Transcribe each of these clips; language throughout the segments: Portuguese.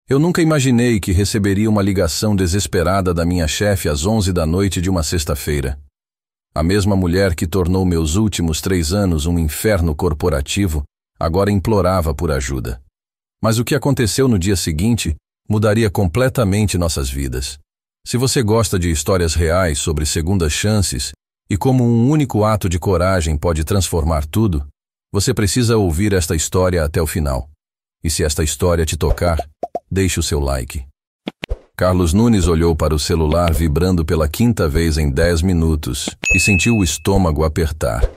Eu nunca imaginei que receberia uma ligação desesperada da minha chefe às 11 da noite de uma sexta-feira. A mesma mulher que tornou meus últimos 3 anos um inferno corporativo, agora implorava por ajuda. Mas o que aconteceu no dia seguinte mudaria completamente nossas vidas. Se você gosta de histórias reais sobre segundas chances e como um único ato de coragem pode transformar tudo, você precisa ouvir esta história até o final. E se esta história te tocar, deixe o seu like. Carlos Nunes olhou para o celular vibrando pela 5ª vez em 10 minutos e sentiu o estômago apertar.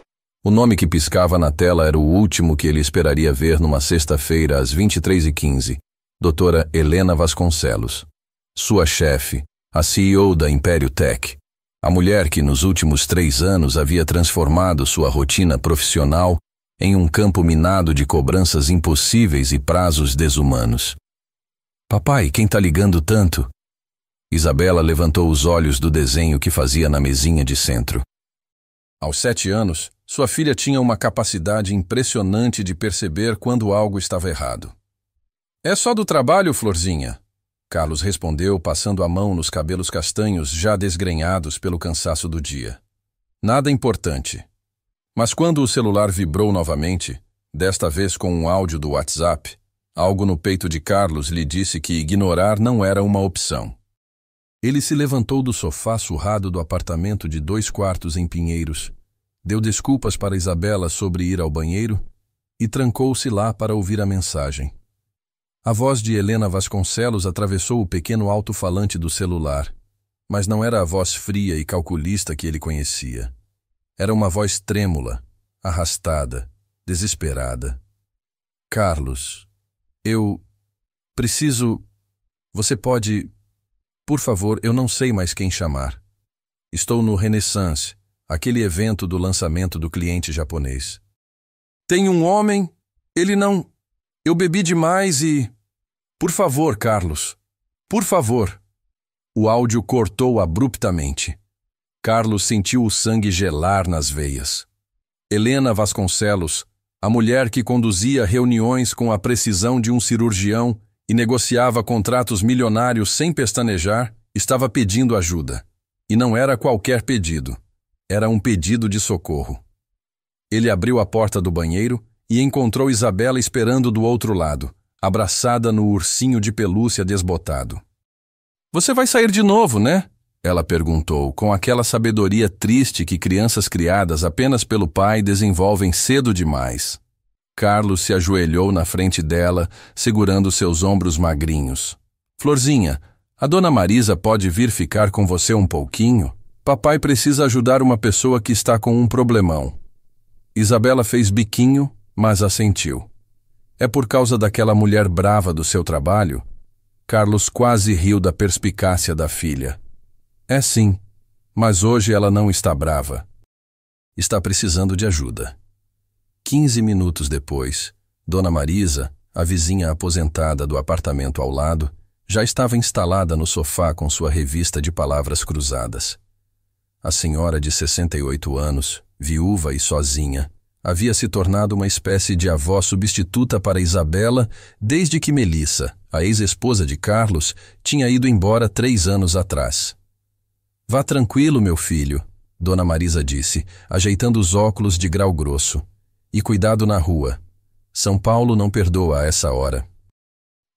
O nome que piscava na tela era o último que ele esperaria ver numa sexta-feira às 23h15, doutora Helena Vasconcelos. Sua chefe, a CEO da Império Tech. A mulher que nos últimos 3 anos havia transformado sua rotina profissional em um campo minado de cobranças impossíveis e prazos desumanos. Papai, quem tá ligando tanto? Isabela levantou os olhos do desenho que fazia na mesinha de centro. Aos 7 anos, sua filha tinha uma capacidade impressionante de perceber quando algo estava errado. É só do trabalho, Florzinha? Carlos respondeu, passando a mão nos cabelos castanhos já desgrenhados pelo cansaço do dia. Nada importante. Mas quando o celular vibrou novamente, desta vez com um áudio do WhatsApp, algo no peito de Carlos lhe disse que ignorar não era uma opção. Ele se levantou do sofá surrado do apartamento de 2 quartos em Pinheiros, deu desculpas para Isabela sobre ir ao banheiro e trancou-se lá para ouvir a mensagem. A voz de Helena Vasconcelos atravessou o pequeno alto-falante do celular, mas não era a voz fria e calculista que ele conhecia. Era uma voz trêmula, arrastada, desesperada. Carlos, eu preciso... Você pode... Por favor, eu não sei mais quem chamar. Estou no Renaissance, aquele evento do lançamento do cliente japonês. Tem um homem, ele não... Eu bebi demais e... Por favor, Carlos, por favor. O áudio cortou abruptamente. Carlos sentiu o sangue gelar nas veias. Helena Vasconcelos, a mulher que conduzia reuniões com a precisão de um cirurgião e negociava contratos milionários sem pestanejar, estava pedindo ajuda. E não era qualquer pedido. Era um pedido de socorro. Ele abriu a porta do banheiro e encontrou Isabela esperando do outro lado, abraçada no ursinho de pelúcia desbotado. Você vai sair de novo, né? Ela perguntou, com aquela sabedoria triste que crianças criadas apenas pelo pai desenvolvem cedo demais. Carlos se ajoelhou na frente dela, segurando seus ombros magrinhos. Florzinha, a dona Marisa pode vir ficar com você um pouquinho? Papai precisa ajudar uma pessoa que está com um problemão. Isabela fez biquinho, mas assentiu. É por causa daquela mulher brava do seu trabalho? Carlos quase riu da perspicácia da filha. É sim, mas hoje ela não está brava. Está precisando de ajuda. 15 minutos depois, Dona Marisa, a vizinha aposentada do apartamento ao lado, já estava instalada no sofá com sua revista de palavras cruzadas. A senhora de 68 anos, viúva e sozinha, havia se tornado uma espécie de avó substituta para Isabela desde que Melissa, a ex-esposa de Carlos, tinha ido embora 3 anos atrás. Vá tranquilo, meu filho, Dona Marisa disse, ajeitando os óculos de grau grosso. E cuidado na rua. São Paulo não perdoa a essa hora.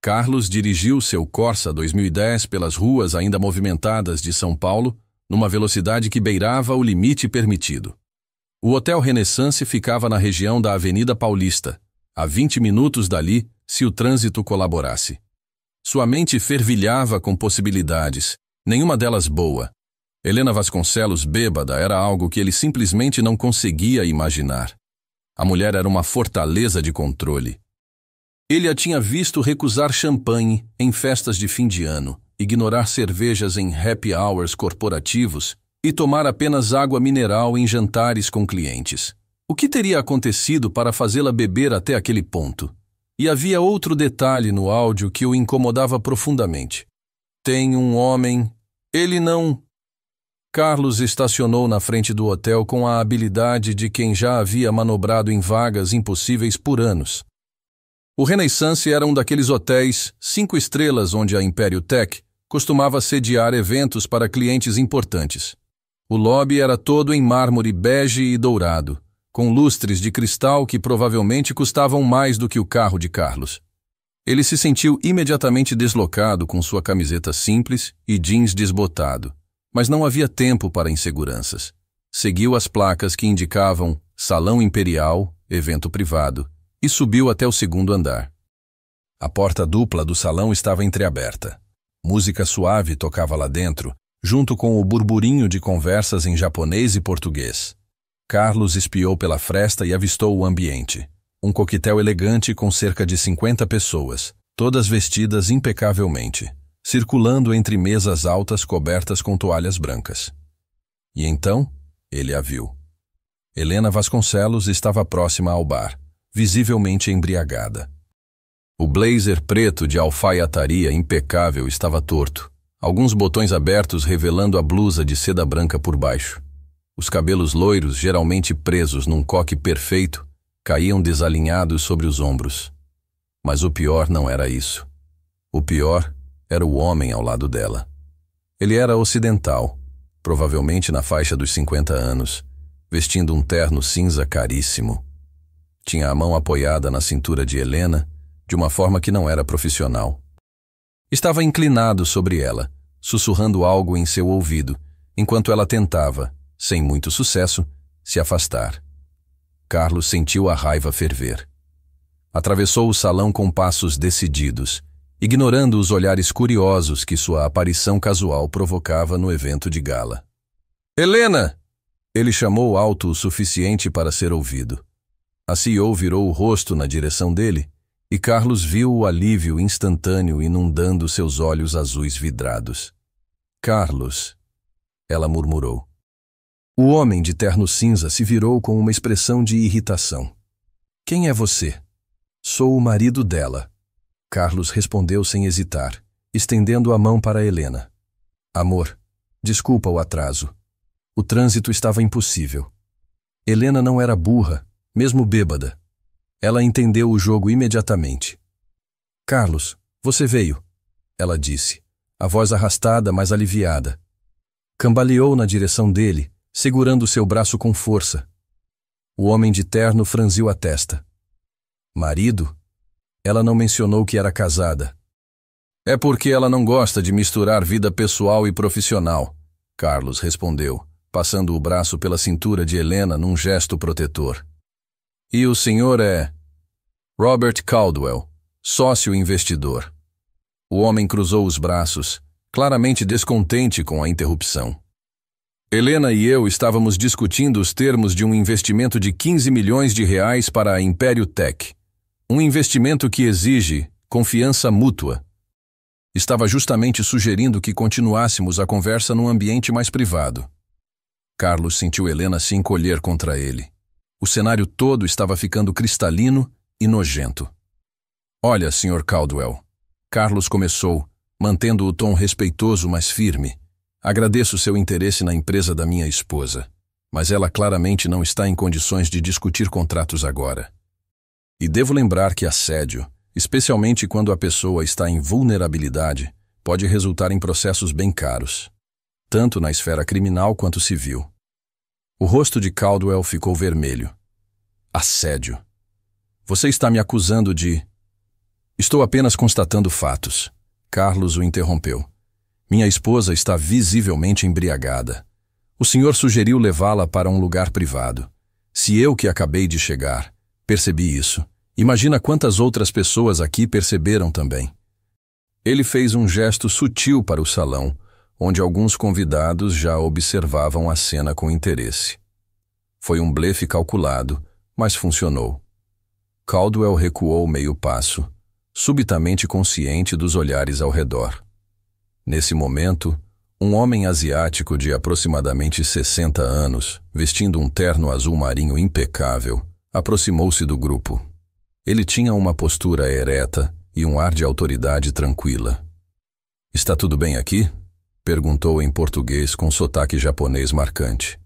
Carlos dirigiu seu Corsa 2010 pelas ruas ainda movimentadas de São Paulo, numa velocidade que beirava o limite permitido. O Hotel Renaissance ficava na região da Avenida Paulista, a 20 minutos dali, se o trânsito colaborasse. Sua mente fervilhava com possibilidades, nenhuma delas boa. Helena Vasconcelos bêbada era algo que ele simplesmente não conseguia imaginar. A mulher era uma fortaleza de controle. Ele a tinha visto recusar champanhe em festas de fim de ano, ignorar cervejas em happy hours corporativos e tomar apenas água mineral em jantares com clientes. O que teria acontecido para fazê-la beber até aquele ponto? E havia outro detalhe no áudio que o incomodava profundamente. Tem um homem... Ele não... Carlos estacionou na frente do hotel com a habilidade de quem já havia manobrado em vagas impossíveis por anos. O Renaissance era um daqueles hotéis 5 estrelas onde a Império Tech costumava sediar eventos para clientes importantes. O lobby era todo em mármore bege e dourado, com lustres de cristal que provavelmente custavam mais do que o carro de Carlos. Ele se sentiu imediatamente deslocado com sua camiseta simples e jeans desbotado, mas não havia tempo para inseguranças. Seguiu as placas que indicavam Salão Imperial, evento privado, e subiu até o 2º andar. A porta dupla do salão estava entreaberta. Música suave tocava lá dentro, junto com o burburinho de conversas em japonês e português. Carlos espiou pela fresta e avistou o ambiente. Um coquetel elegante com cerca de 50 pessoas, todas vestidas impecavelmente, circulando entre mesas altas cobertas com toalhas brancas. E então, ele a viu. Helena Vasconcelos estava próxima ao bar, visivelmente embriagada. O blazer preto de alfaiataria impecável estava torto, alguns botões abertos revelando a blusa de seda branca por baixo. Os cabelos loiros, geralmente presos num coque perfeito, caíam desalinhados sobre os ombros. Mas o pior não era isso. O pior era o homem ao lado dela. Ele era ocidental, provavelmente na faixa dos 50 anos, vestindo um terno cinza caríssimo. Tinha a mão apoiada na cintura de Helena, de uma forma que não era profissional. Estava inclinado sobre ela, sussurrando algo em seu ouvido, enquanto ela tentava, sem muito sucesso, se afastar. Carlos sentiu a raiva ferver. Atravessou o salão com passos decididos, ignorando os olhares curiosos que sua aparição casual provocava no evento de gala. "Helena!" Ele chamou alto o suficiente para ser ouvido. A CEO virou o rosto na direção dele e Carlos viu o alívio instantâneo inundando seus olhos azuis vidrados. "Carlos", ela murmurou. O homem de terno cinza se virou com uma expressão de irritação. "Quem é você?" "Sou o marido dela." Carlos respondeu sem hesitar, estendendo a mão para Helena. "Amor, desculpa o atraso. O trânsito estava impossível." Helena não era burra, mesmo bêbada. Ela entendeu o jogo imediatamente. "Carlos, você veio", ela disse, a voz arrastada, mas aliviada. Cambaleou na direção dele, segurando seu braço com força. O homem de terno franziu a testa. "Marido?" Ela não mencionou que era casada. "É porque ela não gosta de misturar vida pessoal e profissional", Carlos respondeu, passando o braço pela cintura de Helena num gesto protetor. "E o senhor é Robert Caldwell, sócio investidor." O homem cruzou os braços, claramente descontente com a interrupção. "Helena e eu estávamos discutindo os termos de um investimento de 15 milhões de reais para a Império Tech. Um investimento que exige confiança mútua. Estava justamente sugerindo que continuássemos a conversa num ambiente mais privado." Carlos sentiu Helena se encolher contra ele. O cenário todo estava ficando cristalino e nojento. "Olha, Sr. Caldwell", Carlos começou, mantendo o tom respeitoso, mas firme. "Agradeço seu interesse na empresa da minha esposa, mas ela claramente não está em condições de discutir contratos agora. E devo lembrar que assédio, especialmente quando a pessoa está em vulnerabilidade, pode resultar em processos bem caros, tanto na esfera criminal quanto civil." O rosto de Caldwell ficou vermelho. "Assédio. Você está me acusando de..." "Estou apenas constatando fatos." Carlos o interrompeu. "Minha esposa está visivelmente embriagada. O senhor sugeriu levá-la para um lugar privado. Se eu, que acabei de chegar, percebi isso, imagina quantas outras pessoas aqui perceberam também." Ele fez um gesto sutil para o salão, onde alguns convidados já observavam a cena com interesse. Foi um blefe calculado, mas funcionou. Caldwell recuou meio passo, subitamente consciente dos olhares ao redor. Nesse momento, um homem asiático de aproximadamente 60 anos, vestindo um terno azul marinho impecável, aproximou-se do grupo. Ele tinha uma postura ereta e um ar de autoridade tranquila. "Está tudo bem aqui?" perguntou em português com sotaque japonês marcante.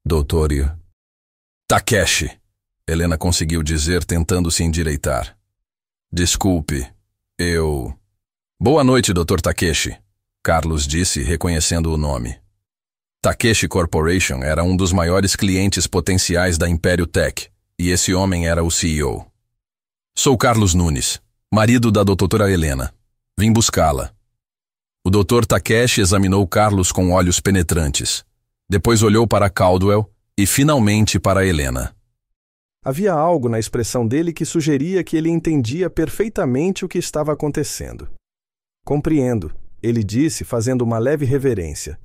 "Doutor Takeshi", Helena conseguiu dizer tentando se endireitar. Desculpe, eu... Boa noite, Dr. Takeshi, Carlos disse, reconhecendo o nome. Takeshi Corporation era um dos maiores clientes potenciais da Império Tech, e esse homem era o CEO. Sou Carlos Nunes, marido da doutora Helena. Vim buscá-la. O Dr. Takeshi examinou Carlos com olhos penetrantes. Depois olhou para Caldwell e finalmente para Helena. Havia algo na expressão dele que sugeria que ele entendia perfeitamente o que estava acontecendo. Compreendo, ele disse, fazendo uma leve reverência.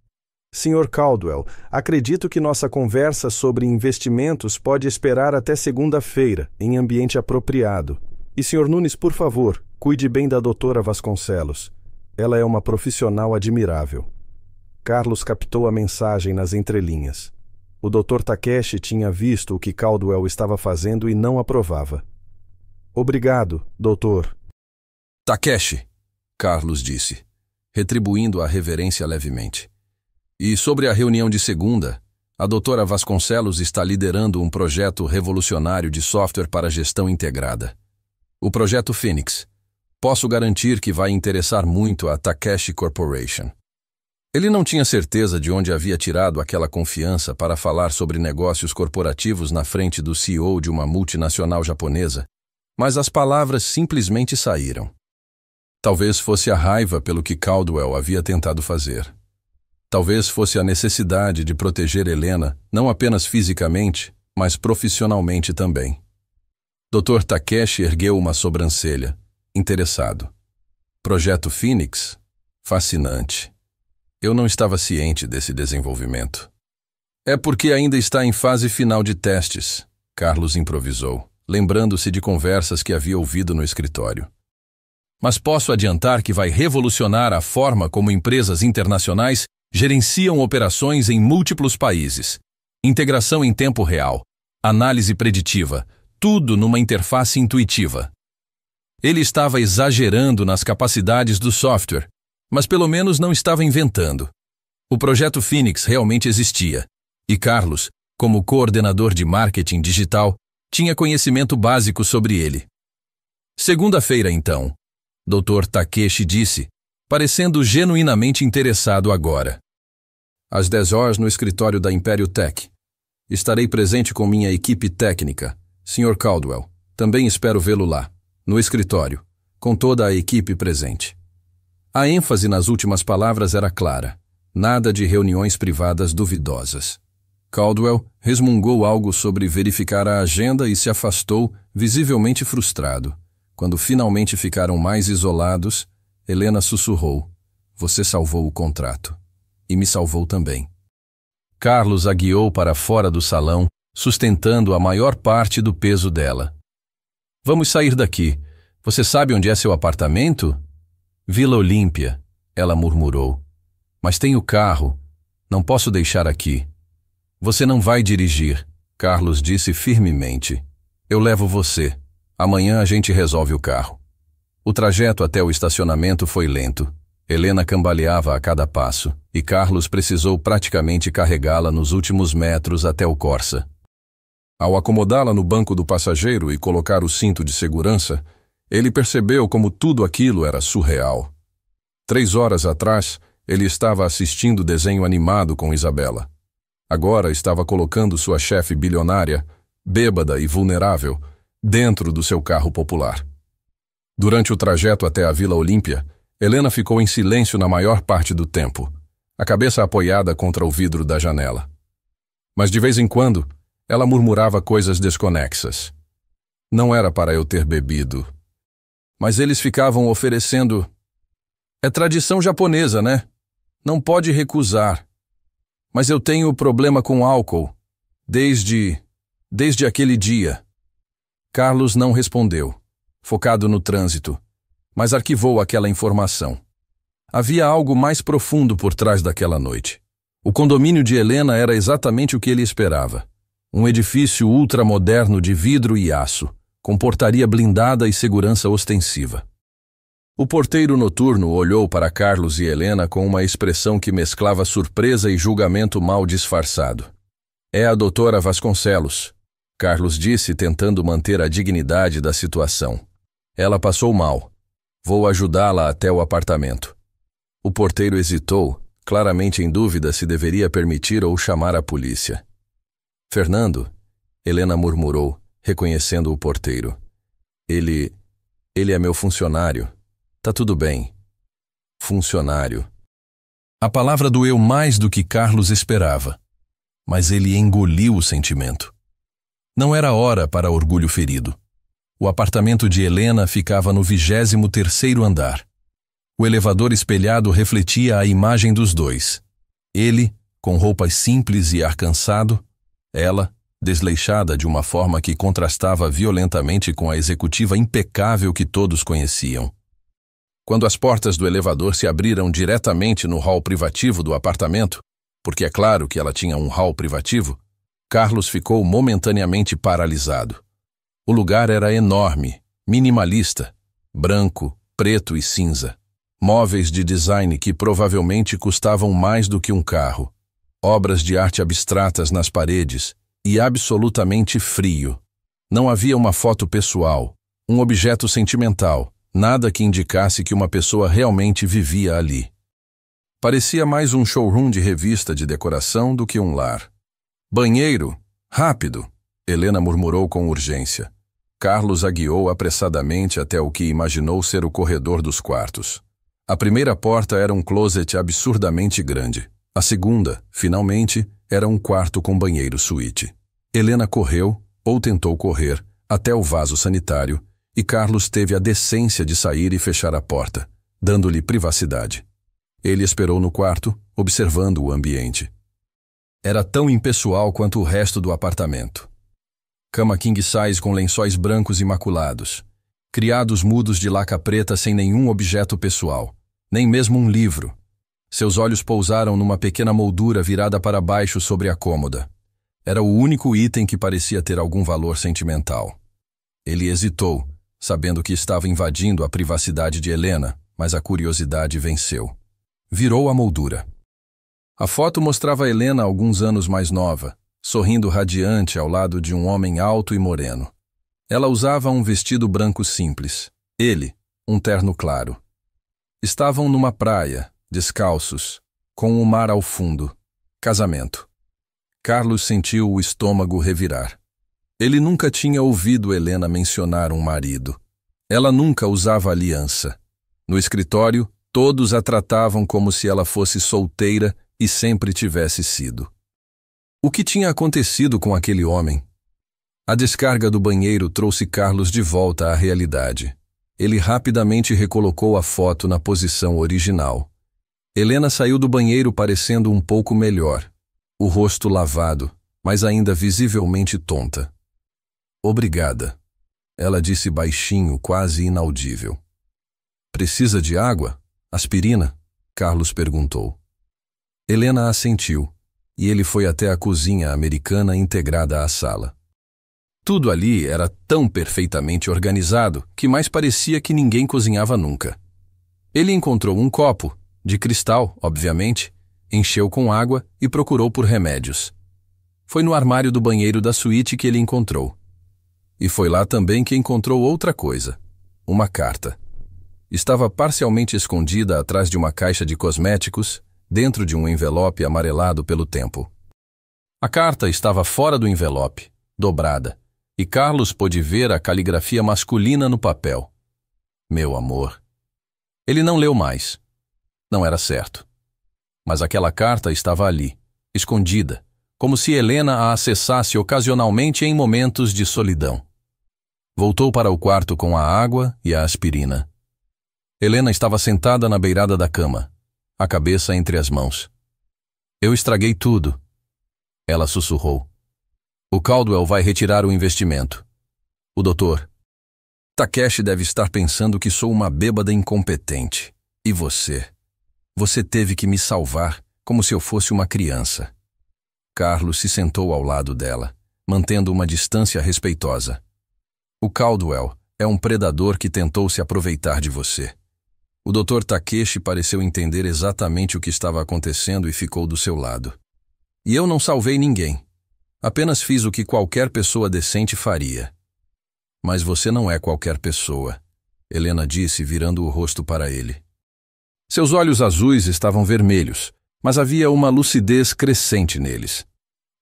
Sr. Caldwell, acredito que nossa conversa sobre investimentos pode esperar até segunda-feira, em ambiente apropriado. E, Sr. Nunes, por favor, cuide bem da doutora Vasconcelos. Ela é uma profissional admirável. Carlos captou a mensagem nas entrelinhas. O Dr. Takeshi tinha visto o que Caldwell estava fazendo e não aprovava. Obrigado, doutor. Takeshi, Carlos disse, retribuindo a reverência levemente. E sobre a reunião de segunda, a doutora Vasconcelos está liderando um projeto revolucionário de software para gestão integrada. O projeto Phoenix. Posso garantir que vai interessar muito a Takeshi Corporation. Ele não tinha certeza de onde havia tirado aquela confiança para falar sobre negócios corporativos na frente do CEO de uma multinacional japonesa, mas as palavras simplesmente saíram. Talvez fosse a raiva pelo que Caldwell havia tentado fazer. Talvez fosse a necessidade de proteger Helena, não apenas fisicamente, mas profissionalmente também. Dr. Takeshi ergueu uma sobrancelha, interessado. Projeto Phoenix? Fascinante. Eu não estava ciente desse desenvolvimento. É porque ainda está em fase final de testes, Carlos improvisou, lembrando-se de conversas que havia ouvido no escritório. Mas posso adiantar que vai revolucionar a forma como empresas internacionais gerenciam operações em múltiplos países. Integração em tempo real, análise preditiva, tudo numa interface intuitiva. Ele estava exagerando nas capacidades do software, mas pelo menos não estava inventando. O projeto Phoenix realmente existia, e Carlos, como coordenador de marketing digital, tinha conhecimento básico sobre ele. Segunda-feira, então, Dr. Takeshi disse, parecendo genuinamente interessado agora. Às 10 horas no escritório da Império Tech. Estarei presente com minha equipe técnica, Sr. Caldwell. Também espero vê-lo lá, no escritório, com toda a equipe presente. A ênfase nas últimas palavras era clara. Nada de reuniões privadas duvidosas. Caldwell resmungou algo sobre verificar a agenda e se afastou, visivelmente frustrado. Quando finalmente ficaram mais isolados, Helena sussurrou: "Você salvou o contrato. E me salvou também." Carlos a guiou para fora do salão, sustentando a maior parte do peso dela. "Vamos sair daqui. Você sabe onde é seu apartamento?" "Vila Olímpia", ela murmurou. "Mas tenho carro. Não posso deixar aqui." "Você não vai dirigir", Carlos disse firmemente. "Eu levo você. Amanhã a gente resolve o carro." O trajeto até o estacionamento foi lento. Helena cambaleava a cada passo, e Carlos precisou praticamente carregá-la nos últimos metros até o Corsa. Ao acomodá-la no banco do passageiro e colocar o cinto de segurança, ele percebeu como tudo aquilo era surreal. 3 horas atrás, ele estava assistindo desenho animado com Isabela. Agora estava colocando sua chefe bilionária, bêbada e vulnerável, dentro do seu carro popular. Durante o trajeto até a Vila Olímpia, Helena ficou em silêncio na maior parte do tempo, a cabeça apoiada contra o vidro da janela. Mas de vez em quando, ela murmurava coisas desconexas. "Não era para eu ter bebido." Mas eles ficavam oferecendo... "É tradição japonesa, né? Não pode recusar." "Mas eu tenho problema com álcool. Desde aquele dia." Carlos não respondeu, focado no trânsito, mas arquivou aquela informação. Havia algo mais profundo por trás daquela noite. O condomínio de Helena era exatamente o que ele esperava. Um edifício ultramoderno de vidro e aço, com portaria blindada e segurança ostensiva. O porteiro noturno olhou para Carlos e Helena com uma expressão que mesclava surpresa e julgamento mal disfarçado. "É a doutora Vasconcelos", Carlos disse, tentando manter a dignidade da situação. Ela passou mal. Vou ajudá-la até o apartamento. O porteiro hesitou, claramente em dúvida se deveria permitir ou chamar a polícia. Fernando, Helena murmurou, reconhecendo o porteiro. Ele é meu funcionário. Tá tudo bem. Funcionário. A palavra doeu mais do que Carlos esperava, mas ele engoliu o sentimento. Não era hora para orgulho ferido. O apartamento de Helena ficava no 23º andar. O elevador espelhado refletia a imagem dos dois. Ele, com roupas simples e ar cansado, ela, desleixada de uma forma que contrastava violentamente com a executiva impecável que todos conheciam. Quando as portas do elevador se abriram diretamente no hall privativo do apartamento, porque é claro que ela tinha um hall privativo, Carlos ficou momentaneamente paralisado. O lugar era enorme, minimalista, branco, preto e cinza. Móveis de design que provavelmente custavam mais do que um carro. Obras de arte abstratas nas paredes e absolutamente frio. Não havia uma foto pessoal, um objeto sentimental, nada que indicasse que uma pessoa realmente vivia ali. Parecia mais um showroom de revista de decoração do que um lar. Banheiro? Rápido! Helena murmurou com urgência. Carlos a guiou apressadamente até o que imaginou ser o corredor dos quartos. A primeira porta era um closet absurdamente grande. A segunda, finalmente, era um quarto com banheiro suíte. Helena correu, ou tentou correr, até o vaso sanitário, e Carlos teve a decência de sair e fechar a porta, dando-lhe privacidade. Ele esperou no quarto, observando o ambiente. Era tão impessoal quanto o resto do apartamento. Cama king size com lençóis brancos imaculados. Criados mudos de laca preta sem nenhum objeto pessoal, nem mesmo um livro. Seus olhos pousaram numa pequena moldura virada para baixo sobre a cômoda. Era o único item que parecia ter algum valor sentimental. Ele hesitou, sabendo que estava invadindo a privacidade de Helena, mas a curiosidade venceu. Virou a moldura. A foto mostrava Helena alguns anos mais nova, sorrindo radiante ao lado de um homem alto e moreno. Ela usava um vestido branco simples. Ele, um terno claro. Estavam numa praia, descalços, com o mar ao fundo. Casamento. Carlos sentiu o estômago revirar. Ele nunca tinha ouvido Helena mencionar um marido. Ela nunca usava aliança. No escritório, todos a tratavam como se ela fosse solteira e sempre tivesse sido. O que tinha acontecido com aquele homem? A descarga do banheiro trouxe Carlos de volta à realidade. Ele rapidamente recolocou a foto na posição original. Helena saiu do banheiro parecendo um pouco melhor. O rosto lavado, mas ainda visivelmente tonta. Obrigada, ela disse baixinho, quase inaudível. Precisa de água? Aspirina? Carlos perguntou. Helena assentiu, e ele foi até a cozinha americana integrada à sala. Tudo ali era tão perfeitamente organizado que mais parecia que ninguém cozinhava nunca. Ele encontrou um copo, de cristal, obviamente, encheu com água e procurou por remédios. Foi no armário do banheiro da suíte que ele encontrou. E foi lá também que encontrou outra coisa, uma carta. Estava parcialmente escondida atrás de uma caixa de cosméticos, dentro de um envelope amarelado pelo tempo. A carta estava fora do envelope, dobrada, e Carlos pôde ver a caligrafia masculina no papel. Meu amor. Ele não leu mais. Não era certo. Mas aquela carta estava ali, escondida, como se Helena a acessasse ocasionalmente em momentos de solidão. Voltou para o quarto com a água e a aspirina. Helena estava sentada na beirada da cama, a cabeça entre as mãos. Eu estraguei tudo. Ela sussurrou. O Caldwell vai retirar o investimento. O doutor. Takeshi deve estar pensando que sou uma bêbada incompetente. E você? Você teve que me salvar, como se eu fosse uma criança. Carlos se sentou ao lado dela, mantendo uma distância respeitosa. O Caldwell é um predador que tentou se aproveitar de você. O Dr. Takeshi pareceu entender exatamente o que estava acontecendo e ficou do seu lado. E eu não salvei ninguém. Apenas fiz o que qualquer pessoa decente faria. Mas você não é qualquer pessoa. Helena disse, virando o rosto para ele. Seus olhos azuis estavam vermelhos, mas havia uma lucidez crescente neles.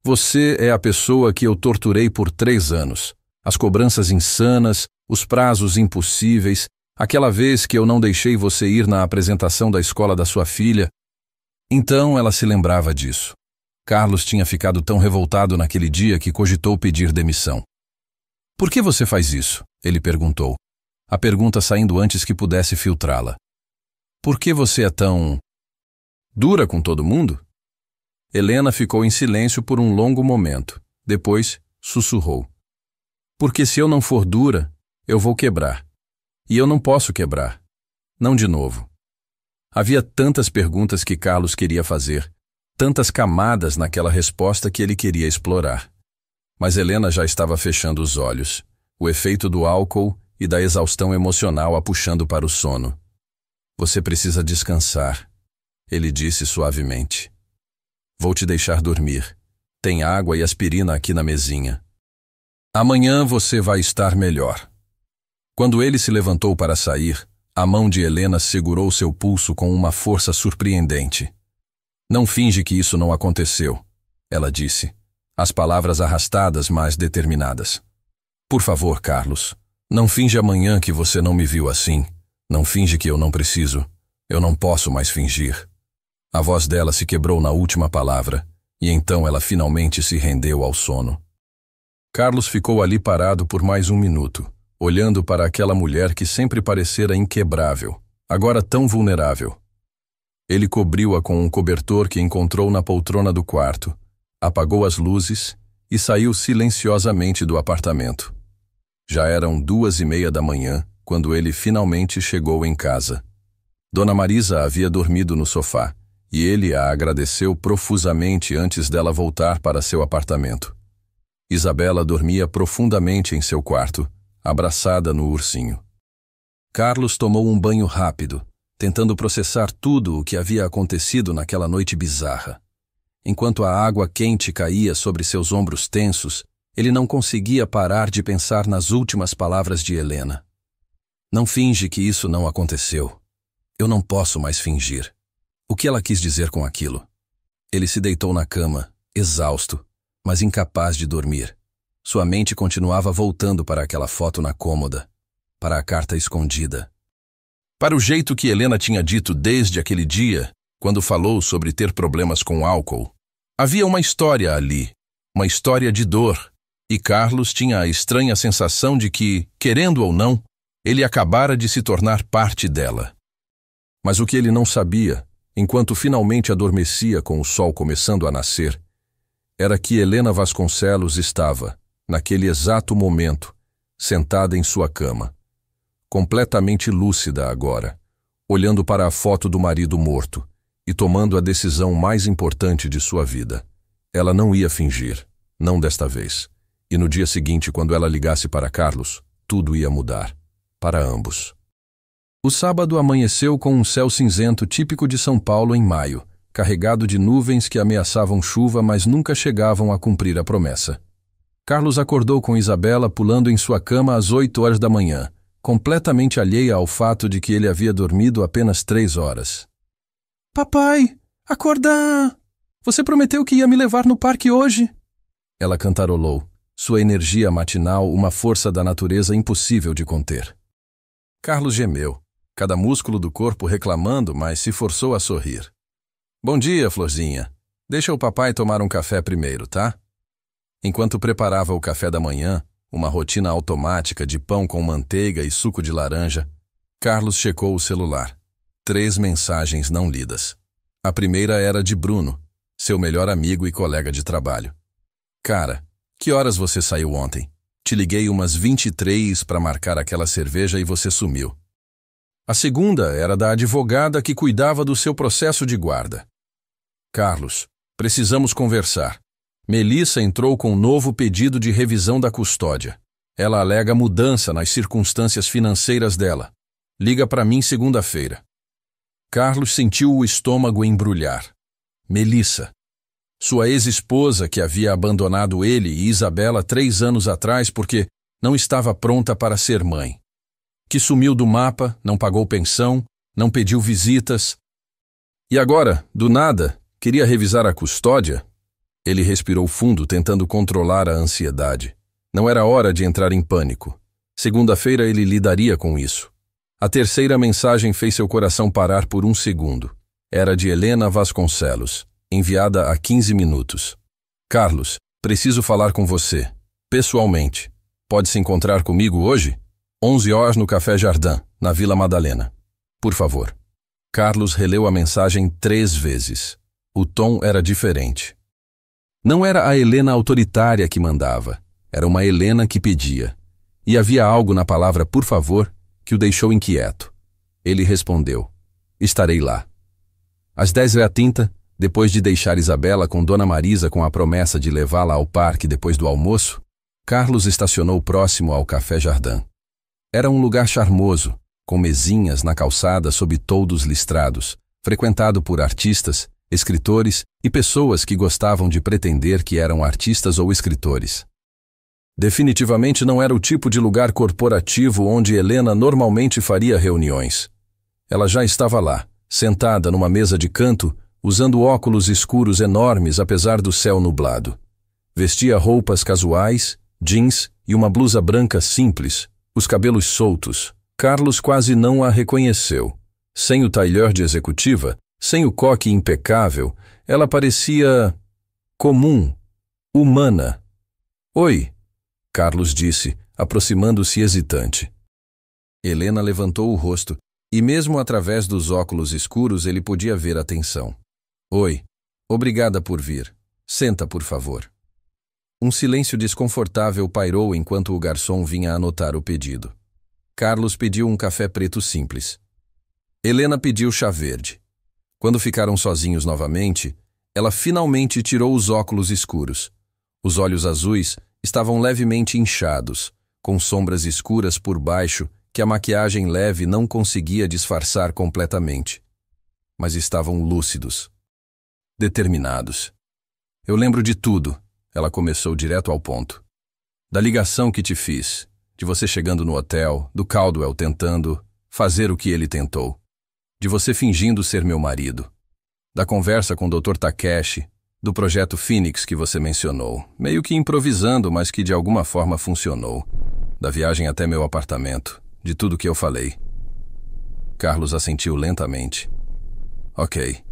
Você é a pessoa que eu torturei por 3 anos. As cobranças insanas, os prazos impossíveis, aquela vez que eu não deixei você ir na apresentação da escola da sua filha. Então ela se lembrava disso. Carlos tinha ficado tão revoltado naquele dia que cogitou pedir demissão. Por que você faz isso? Ele perguntou, a pergunta saindo antes que pudesse filtrá-la. Por que você é tão dura com todo mundo? Helena ficou em silêncio por um longo momento. Depois, sussurrou. Porque se eu não for dura, eu vou quebrar. E eu não posso quebrar. Não de novo. Havia tantas perguntas que Carlos queria fazer, tantas camadas naquela resposta que ele queria explorar. Mas Helena já estava fechando os olhos, o efeito do álcool e da exaustão emocional a puxando para o sono. Você precisa descansar, ele disse suavemente. Vou te deixar dormir. Tem água e aspirina aqui na mesinha. Amanhã você vai estar melhor. Quando ele se levantou para sair, a mão de Helena segurou seu pulso com uma força surpreendente. Não finge que isso não aconteceu, ela disse, as palavras arrastadas, mas determinadas. Por favor, Carlos, não finge amanhã que você não me viu assim. Não finge que eu não preciso. Eu não posso mais fingir. A voz dela se quebrou na última palavra, e então ela finalmente se rendeu ao sono. Carlos ficou ali parado por mais 1 minuto, olhando para aquela mulher que sempre parecera inquebrável, agora tão vulnerável. Ele cobriu-a com um cobertor que encontrou na poltrona do quarto, apagou as luzes e saiu silenciosamente do apartamento. Já eram 2:30 da manhã, quando ele finalmente chegou em casa. Dona Marisa havia dormido no sofá, e ele a agradeceu profusamente antes dela voltar para seu apartamento. Isabela dormia profundamente em seu quarto, abraçada no ursinho. Carlos tomou um banho rápido, tentando processar tudo o que havia acontecido naquela noite bizarra. Enquanto a água quente caía sobre seus ombros tensos, ele não conseguia parar de pensar nas últimas palavras de Helena. Não finge que isso não aconteceu. Eu não posso mais fingir. O que ela quis dizer com aquilo? Ele se deitou na cama, exausto, mas incapaz de dormir. Sua mente continuava voltando para aquela foto na cômoda, para a carta escondida. Para o jeito que Helena tinha dito desde aquele dia, quando falou sobre ter problemas com álcool. Havia uma história ali, uma história de dor, e Carlos tinha a estranha sensação de que, querendo ou não, ele acabara de se tornar parte dela. Mas o que ele não sabia, enquanto finalmente adormecia com o sol começando a nascer, era que Helena Vasconcelos estava, naquele exato momento, sentada em sua cama, completamente lúcida agora, olhando para a foto do marido morto e tomando a decisão mais importante de sua vida. Ela não ia fingir, não desta vez. E no dia seguinte, quando ela ligasse para Carlos, tudo ia mudar, para ambos. O sábado amanheceu com um céu cinzento típico de São Paulo em maio, carregado de nuvens que ameaçavam chuva, mas nunca chegavam a cumprir a promessa. Carlos acordou com Isabela pulando em sua cama às 8 horas da manhã, completamente alheia ao fato de que ele havia dormido apenas 3 horas. Papai, acorda! Você prometeu que ia me levar no parque hoje? Ela cantarolou, sua energia matinal uma força da natureza impossível de conter. Carlos gemeu, cada músculo do corpo reclamando, mas se forçou a sorrir. Bom dia, Florzinha. Deixa o papai tomar um café primeiro, tá? Enquanto preparava o café da manhã, uma rotina automática de pão com manteiga e suco de laranja, Carlos checou o celular. 3 mensagens não lidas. A primeira era de Bruno, seu melhor amigo e colega de trabalho. Cara, que horas você saiu ontem? Te liguei umas 23 para marcar aquela cerveja e você sumiu. A segunda era da advogada que cuidava do seu processo de guarda. Carlos, precisamos conversar. Melissa entrou com um novo pedido de revisão da custódia. Ela alega mudança nas circunstâncias financeiras dela. Liga para mim segunda-feira. Carlos sentiu o estômago embrulhar. Melissa. Sua ex-esposa que havia abandonado ele e Isabela 3 anos atrás porque não estava pronta para ser mãe. que sumiu do mapa, não pagou pensão, não pediu visitas. E agora, do nada, queria revisar a custódia? Ele respirou fundo, tentando controlar a ansiedade. Não era hora de entrar em pânico. Segunda-feira ele lidaria com isso. A terceira mensagem fez seu coração parar por um segundo. Era de Helena Vasconcelos, enviada há 15 minutos. Carlos, preciso falar com você, pessoalmente. Pode se encontrar comigo hoje? 11 horas no Café Jardim, na Vila Madalena. Por favor. Carlos releu a mensagem 3 vezes. O tom era diferente. Não era a Helena autoritária que mandava. Era uma Helena que pedia. E havia algo na palavra por favor que o deixou inquieto. Ele respondeu: estarei lá. Às 10h30, depois de deixar Isabela com Dona Marisa com a promessa de levá-la ao parque depois do almoço, Carlos estacionou próximo ao Café Jardim. Era um lugar charmoso, com mesinhas na calçada sob toldos listrados, frequentado por artistas, escritores e pessoas que gostavam de pretender que eram artistas ou escritores. Definitivamente não era o tipo de lugar corporativo onde Helena normalmente faria reuniões. Ela já estava lá, sentada numa mesa de canto, usando óculos escuros enormes apesar do céu nublado. Vestia roupas casuais, jeans e uma blusa branca simples, os cabelos soltos. Carlos quase não a reconheceu. Sem o tailleur de executiva, sem o coque impecável, ela parecia comum, humana. Oi, Carlos disse, aproximando-se hesitante. Helena levantou o rosto, e mesmo através dos óculos escuros ele podia ver a tensão. Oi, obrigada por vir. Senta, por favor. Um silêncio desconfortável pairou enquanto o garçom vinha anotar o pedido. Carlos pediu um café preto simples. Helena pediu chá verde. Quando ficaram sozinhos novamente, ela finalmente tirou os óculos escuros. Os olhos azuis estavam levemente inchados, com sombras escuras por baixo que a maquiagem leve não conseguia disfarçar completamente. Mas estavam lúcidos. Determinados. Eu lembro de tudo, ela começou direto ao ponto. Da ligação que te fiz, de você chegando no hotel, do Caldwell tentando fazer o que ele tentou, de você fingindo ser meu marido, da conversa com o Dr. Takeshi, do projeto Phoenix que você mencionou, meio que improvisando, mas que de alguma forma funcionou, da viagem até meu apartamento, de tudo que eu falei. Carlos assentiu lentamente. Ok.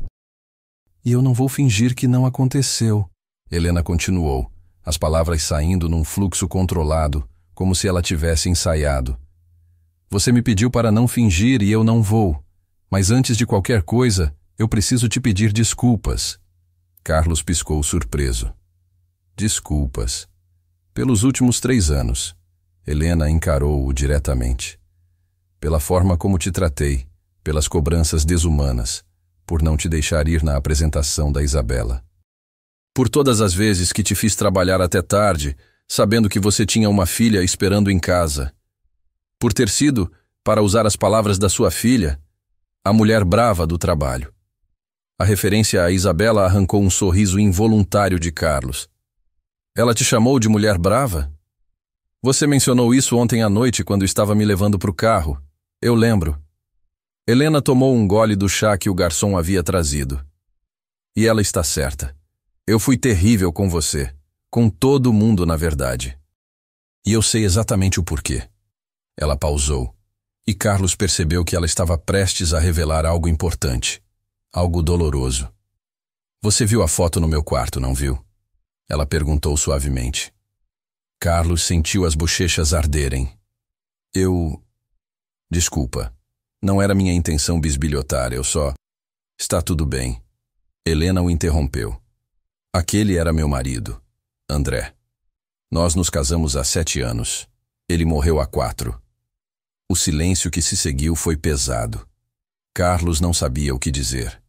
E eu não vou fingir que não aconteceu, Helena continuou, as palavras saindo num fluxo controlado, como se ela tivesse ensaiado. Você me pediu para não fingir e eu não vou, mas antes de qualquer coisa, eu preciso te pedir desculpas. Carlos piscou surpreso. Desculpas. Pelos últimos 3 anos. Helena encarou-o diretamente. Pela forma como te tratei, pelas cobranças desumanas, por não te deixar ir na apresentação da Isabela. Por todas as vezes que te fiz trabalhar até tarde, sabendo que você tinha uma filha esperando em casa. Por ter sido, para usar as palavras da sua filha, a mulher brava do trabalho. A referência a Isabela arrancou um sorriso involuntário de Carlos. Ela te chamou de mulher brava? Você mencionou isso ontem à noite quando estava me levando para o carro. Eu lembro. Helena tomou um gole do chá que o garçom havia trazido. E ela está certa. Eu fui terrível com você. Com todo mundo, na verdade. E eu sei exatamente o porquê. Ela pausou. E Carlos percebeu que ela estava prestes a revelar algo importante. Algo doloroso. Você viu a foto no meu quarto, não viu? Ela perguntou suavemente. Carlos sentiu as bochechas arderem. Desculpa. Não era minha intenção bisbilhotar, eu só... Está tudo bem. Helena o interrompeu. Aquele era meu marido, André. Nós nos casamos há 7 anos. Ele morreu há 4. O silêncio que se seguiu foi pesado. Carlos não sabia o que dizer.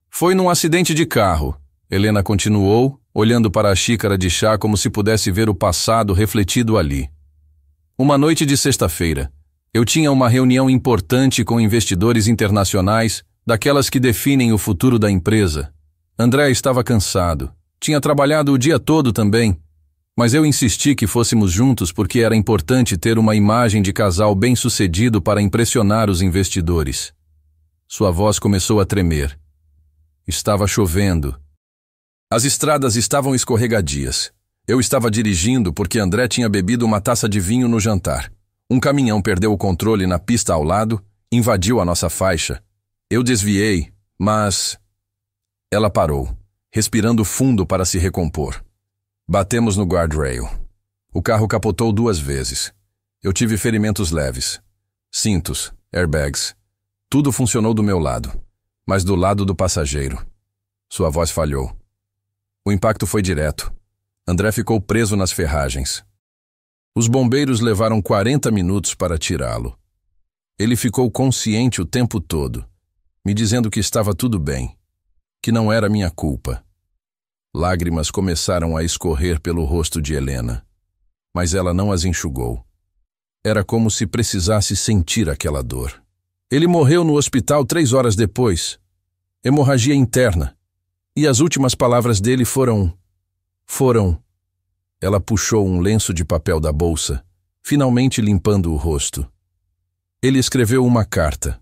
Foi num acidente de carro, Helena continuou, olhando para a xícara de chá como se pudesse ver o passado refletido ali. Uma noite de sexta-feira, eu tinha uma reunião importante com investidores internacionais, daquelas que definem o futuro da empresa. André estava cansado. Tinha trabalhado o dia todo também. Mas eu insisti que fôssemos juntos porque era importante ter uma imagem de casal bem-sucedido para impressionar os investidores. Sua voz começou a tremer. Estava chovendo. As estradas estavam escorregadias. Eu estava dirigindo porque André tinha bebido uma taça de vinho no jantar. Um caminhão perdeu o controle na pista ao lado, invadiu a nossa faixa. Eu desviei, mas... Ela parou, respirando fundo para se recompor. Batemos no guardrail. O carro capotou 2 vezes. Eu tive ferimentos leves. Cintos, airbags. Tudo funcionou do meu lado, mas do lado do passageiro. Sua voz falhou. O impacto foi direto. André ficou preso nas ferragens. Os bombeiros levaram 40 minutos para tirá-lo. Ele ficou consciente o tempo todo, me dizendo que estava tudo bem, que não era minha culpa. Lágrimas começaram a escorrer pelo rosto de Helena, mas ela não as enxugou. Era como se precisasse sentir aquela dor. Ele morreu no hospital 3 horas depois. Hemorragia interna. E as últimas palavras dele foram... Ela puxou um lenço de papel da bolsa, finalmente limpando o rosto. Ele escreveu uma carta.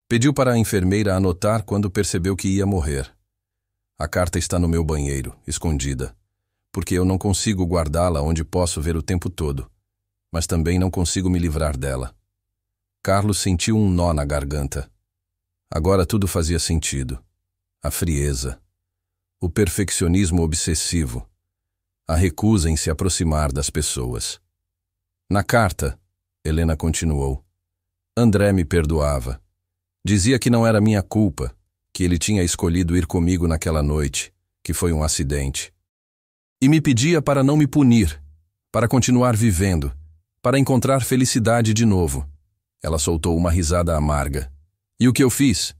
Pediu para a enfermeira anotar quando percebeu que ia morrer. A carta está no meu banheiro, escondida, porque eu não consigo guardá-la onde posso ver o tempo todo, mas também não consigo me livrar dela. Carlos sentiu um nó na garganta. Agora tudo fazia sentido. A frieza, o perfeccionismo obsessivo, a recusa em se aproximar das pessoas. Na carta, Helena continuou, André me perdoava. Dizia que não era minha culpa, que ele tinha escolhido ir comigo naquela noite, que foi um acidente. E me pedia para não me punir, para continuar vivendo, para encontrar felicidade de novo. Ela soltou uma risada amarga. E o que eu fiz?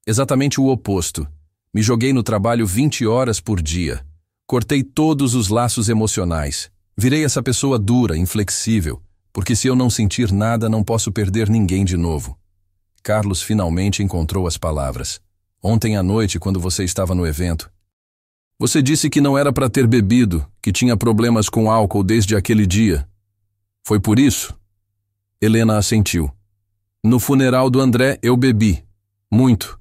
Exatamente o oposto. Me joguei no trabalho 20 horas por dia. Cortei todos os laços emocionais. Virei essa pessoa dura, inflexível, porque se eu não sentir nada, não posso perder ninguém de novo. Carlos finalmente encontrou as palavras. Ontem à noite, quando você estava no evento. Você disse que não era para ter bebido, que tinha problemas com álcool desde aquele dia. Foi por isso? Helena assentiu. No funeral do André, eu bebi. Muito.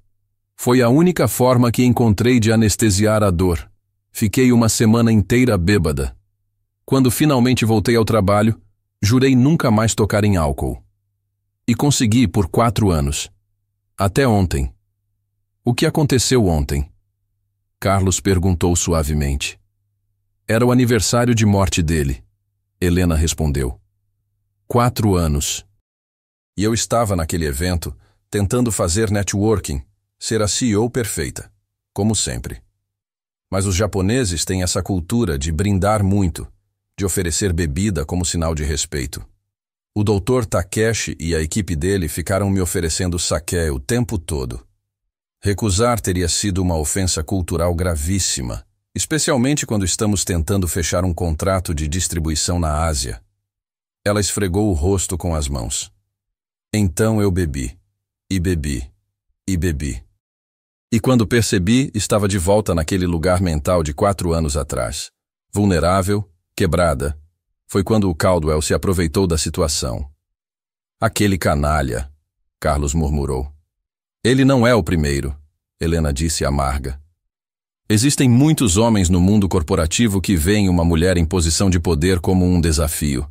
Foi a única forma que encontrei de anestesiar a dor. Fiquei uma semana inteira bêbada. Quando finalmente voltei ao trabalho, jurei nunca mais tocar em álcool. E consegui por 4 anos. Até ontem. O que aconteceu ontem? Carlos perguntou suavemente. Era o aniversário de morte dele. Helena respondeu. 4 anos. E eu estava naquele evento, tentando fazer networking, ser a CEO perfeita, como sempre. Mas os japoneses têm essa cultura de brindar muito, de oferecer bebida como sinal de respeito. O Dr. Takeshi e a equipe dele ficaram me oferecendo saquê o tempo todo. Recusar teria sido uma ofensa cultural gravíssima, especialmente quando estamos tentando fechar um contrato de distribuição na Ásia. Ela esfregou o rosto com as mãos. Então eu bebi, e bebi, e bebi. E quando percebi, estava de volta naquele lugar mental de 4 anos atrás. Vulnerável, quebrada. Foi quando o Caldwell se aproveitou da situação. Aquele canalha, Carlos murmurou. Ele não é o primeiro, Helena disse amarga. Existem muitos homens no mundo corporativo que veem uma mulher em posição de poder como um desafio.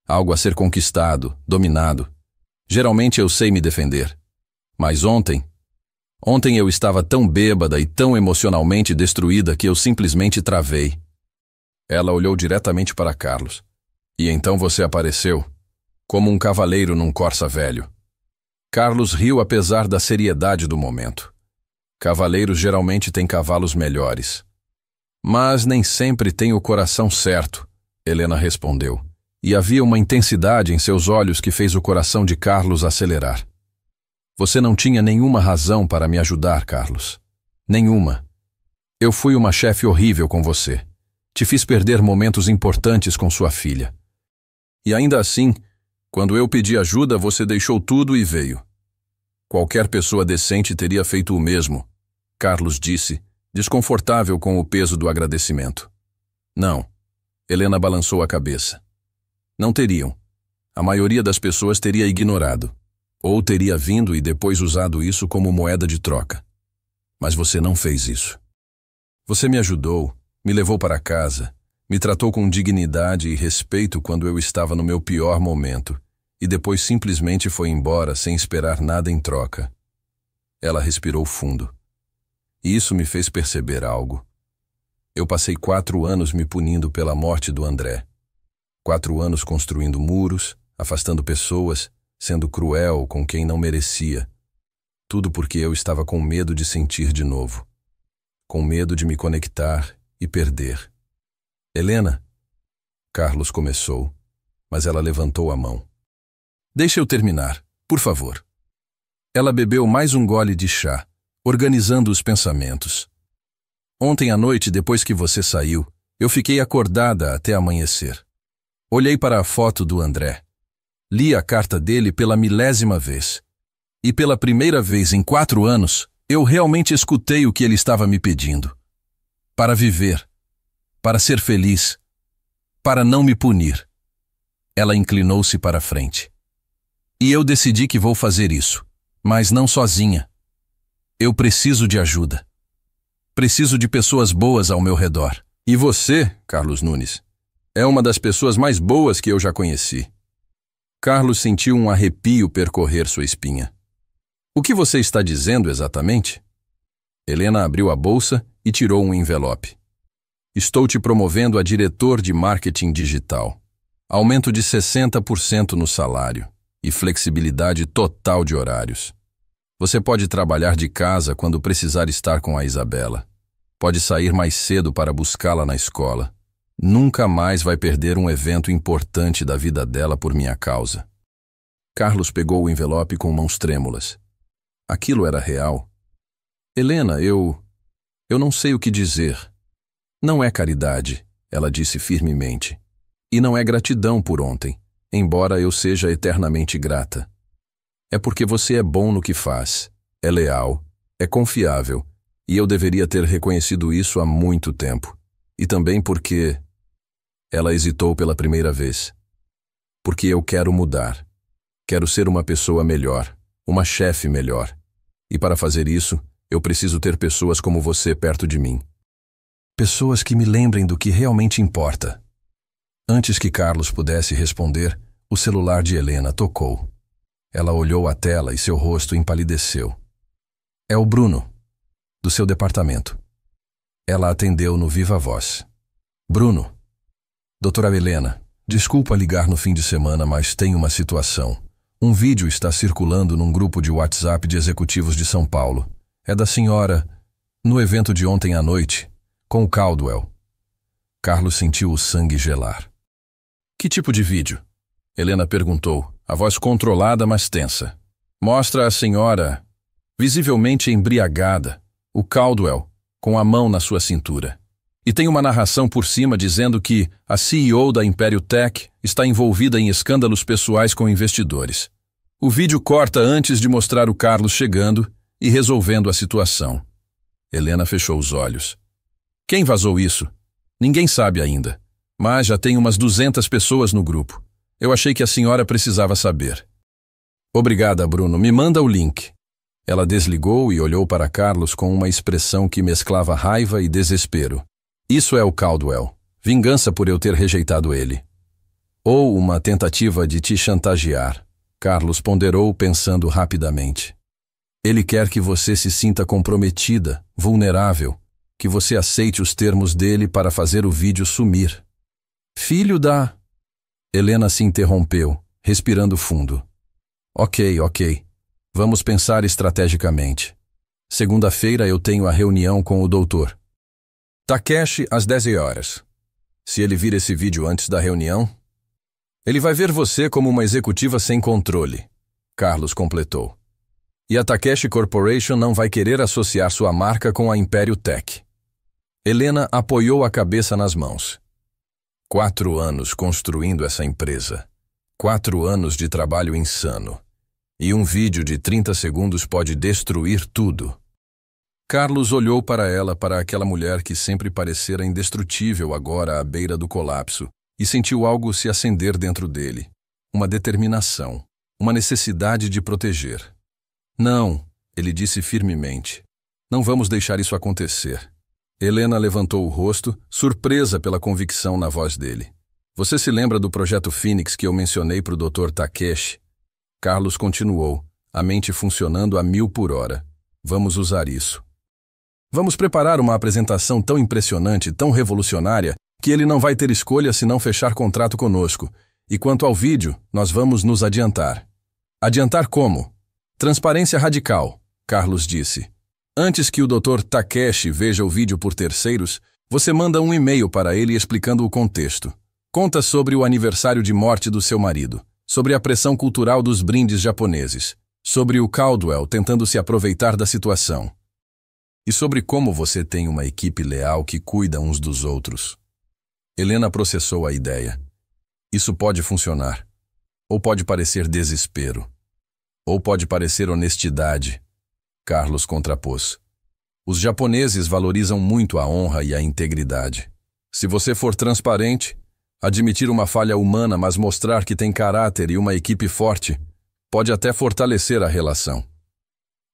Algo a ser conquistado, dominado. Geralmente eu sei me defender. Mas ontem eu estava tão bêbada e tão emocionalmente destruída que eu simplesmente travei. Ela olhou diretamente para Carlos. E então você apareceu, como um cavaleiro num Corsa velho. Carlos riu apesar da seriedade do momento. Cavaleiros geralmente têm cavalos melhores. Mas nem sempre têm o coração certo, Helena respondeu. E havia uma intensidade em seus olhos que fez o coração de Carlos acelerar. Você não tinha nenhuma razão para me ajudar, Carlos. Nenhuma. Eu fui uma chefe horrível com você. Te fiz perder momentos importantes com sua filha. E ainda assim, quando eu pedi ajuda, você deixou tudo e veio. Qualquer pessoa decente teria feito o mesmo, Carlos disse, desconfortável com o peso do agradecimento. Não. Helena balançou a cabeça. Não teriam. A maioria das pessoas teria ignorado. Ou teria vindo e depois usado isso como moeda de troca. Mas você não fez isso. Você me ajudou, me levou para casa, me tratou com dignidade e respeito quando eu estava no meu pior momento, e depois simplesmente foi embora sem esperar nada em troca. Ela respirou fundo. E isso me fez perceber algo. Eu passei 4 anos me punindo pela morte do André. 4 anos construindo muros, afastando pessoas, sendo cruel com quem não merecia. Tudo porque eu estava com medo de sentir de novo. Com medo de me conectar e perder. Helena? Carlos começou, mas ela levantou a mão. Deixa eu terminar, por favor. Ela bebeu mais um gole de chá, organizando os pensamentos. Ontem à noite, depois que você saiu, eu fiquei acordada até amanhecer. Olhei para a foto do André. Li a carta dele pela 1000ª vez. E pela primeira vez em 4 anos, eu realmente escutei o que ele estava me pedindo. Para viver. Para ser feliz. Para não me punir. Ela inclinou-se para a frente. E eu decidi que vou fazer isso, mas não sozinha. Eu preciso de ajuda. Preciso de pessoas boas ao meu redor. E você, Carlos Nunes, é uma das pessoas mais boas que eu já conheci. Carlos sentiu um arrepio percorrer sua espinha. O que você está dizendo exatamente? Helena abriu a bolsa e tirou um envelope. Estou te promovendo a diretor de marketing digital. Aumento de 60% no salário e flexibilidade total de horários. Você pode trabalhar de casa quando precisar estar com a Isabela. Pode sair mais cedo para buscá-la na escola. Nunca mais vai perder um evento importante da vida dela por minha causa. Carlos pegou o envelope com mãos trêmulas. Aquilo era real. Helena, eu não sei o que dizer. Não é caridade, ela disse firmemente. E não é gratidão por ontem, embora eu seja eternamente grata. É porque você é bom no que faz, é leal, é confiável, e eu deveria ter reconhecido isso há muito tempo. E também porque... Ela hesitou pela primeira vez. Porque eu quero mudar. Quero ser uma pessoa melhor, uma chefe melhor. E para fazer isso, eu preciso ter pessoas como você perto de mim. Pessoas que me lembrem do que realmente importa. Antes que Carlos pudesse responder, o celular de Helena tocou. Ela olhou a tela e seu rosto empalideceu. É o Bruno, do seu departamento. Ela atendeu no viva voz. Bruno. Doutora Helena, desculpa ligar no fim de semana, mas tem uma situação. Um vídeo está circulando num grupo de WhatsApp de executivos de São Paulo. É da senhora, no evento de ontem à noite, com o Caldwell. Carlos sentiu o sangue gelar. Que tipo de vídeo? Helena perguntou, a voz controlada, mas tensa. Mostra a senhora, visivelmente embriagada, o Caldwell, com a mão na sua cintura. E tem uma narração por cima dizendo que a CEO da Império Tech está envolvida em escândalos pessoais com investidores. O vídeo corta antes de mostrar o Carlos chegando e resolvendo a situação. Helena fechou os olhos. Quem vazou isso? Ninguém sabe ainda, mas já tem umas 200 pessoas no grupo. Eu achei que a senhora precisava saber. Obrigada, Bruno. Me manda o link. Ela desligou e olhou para Carlos com uma expressão que mesclava raiva e desespero. Isso é o Caldwell. Vingança por eu ter rejeitado ele. Ou uma tentativa de te chantagear. Carlos ponderou, pensando rapidamente. Ele quer que você se sinta comprometida, vulnerável, que você aceite os termos dele para fazer o vídeo sumir. Filho da... Helena se interrompeu, respirando fundo. Ok. Vamos pensar estrategicamente. Segunda-feira eu tenho a reunião com o doutor Takeshi às 10 horas. Se ele vir esse vídeo antes da reunião, ele vai ver você como uma executiva sem controle, Carlos completou. E a Takeshi Corporation não vai querer associar sua marca com a Império Tech. Helena apoiou a cabeça nas mãos. 4 anos construindo essa empresa. 4 anos de trabalho insano. E um vídeo de 30 segundos pode destruir tudo. Carlos olhou para ela, para aquela mulher que sempre parecera indestrutível agora à beira do colapso, e sentiu algo se acender dentro dele. Uma determinação, uma necessidade de proteger. Não, ele disse firmemente. Não vamos deixar isso acontecer. Helena levantou o rosto, surpresa pela convicção na voz dele. Você se lembra do projeto Fênix que eu mencionei para o Dr. Takeshi? Carlos continuou, a mente funcionando a 1000 por hora. Vamos usar isso. Vamos preparar uma apresentação tão impressionante, tão revolucionária, que ele não vai ter escolha se não fechar contrato conosco. E quanto ao vídeo, nós vamos nos adiantar. Adiantar como? Transparência radical, Carlos disse. Antes que o Dr. Takeshi veja o vídeo por terceiros, você manda um e-mail para ele explicando o contexto. Conta sobre o aniversário de morte do seu marido, sobre a pressão cultural dos brindes japoneses, sobre o Caldwell tentando se aproveitar da situação. E sobre como você tem uma equipe leal que cuida uns dos outros. Helena processou a ideia. Isso pode funcionar. Ou pode parecer desespero. Ou pode parecer honestidade. Carlos contrapôs. Os japoneses valorizam muito a honra e a integridade. Se você for transparente, admitir uma falha humana, mas mostrar que tem caráter e uma equipe forte, pode até fortalecer a relação.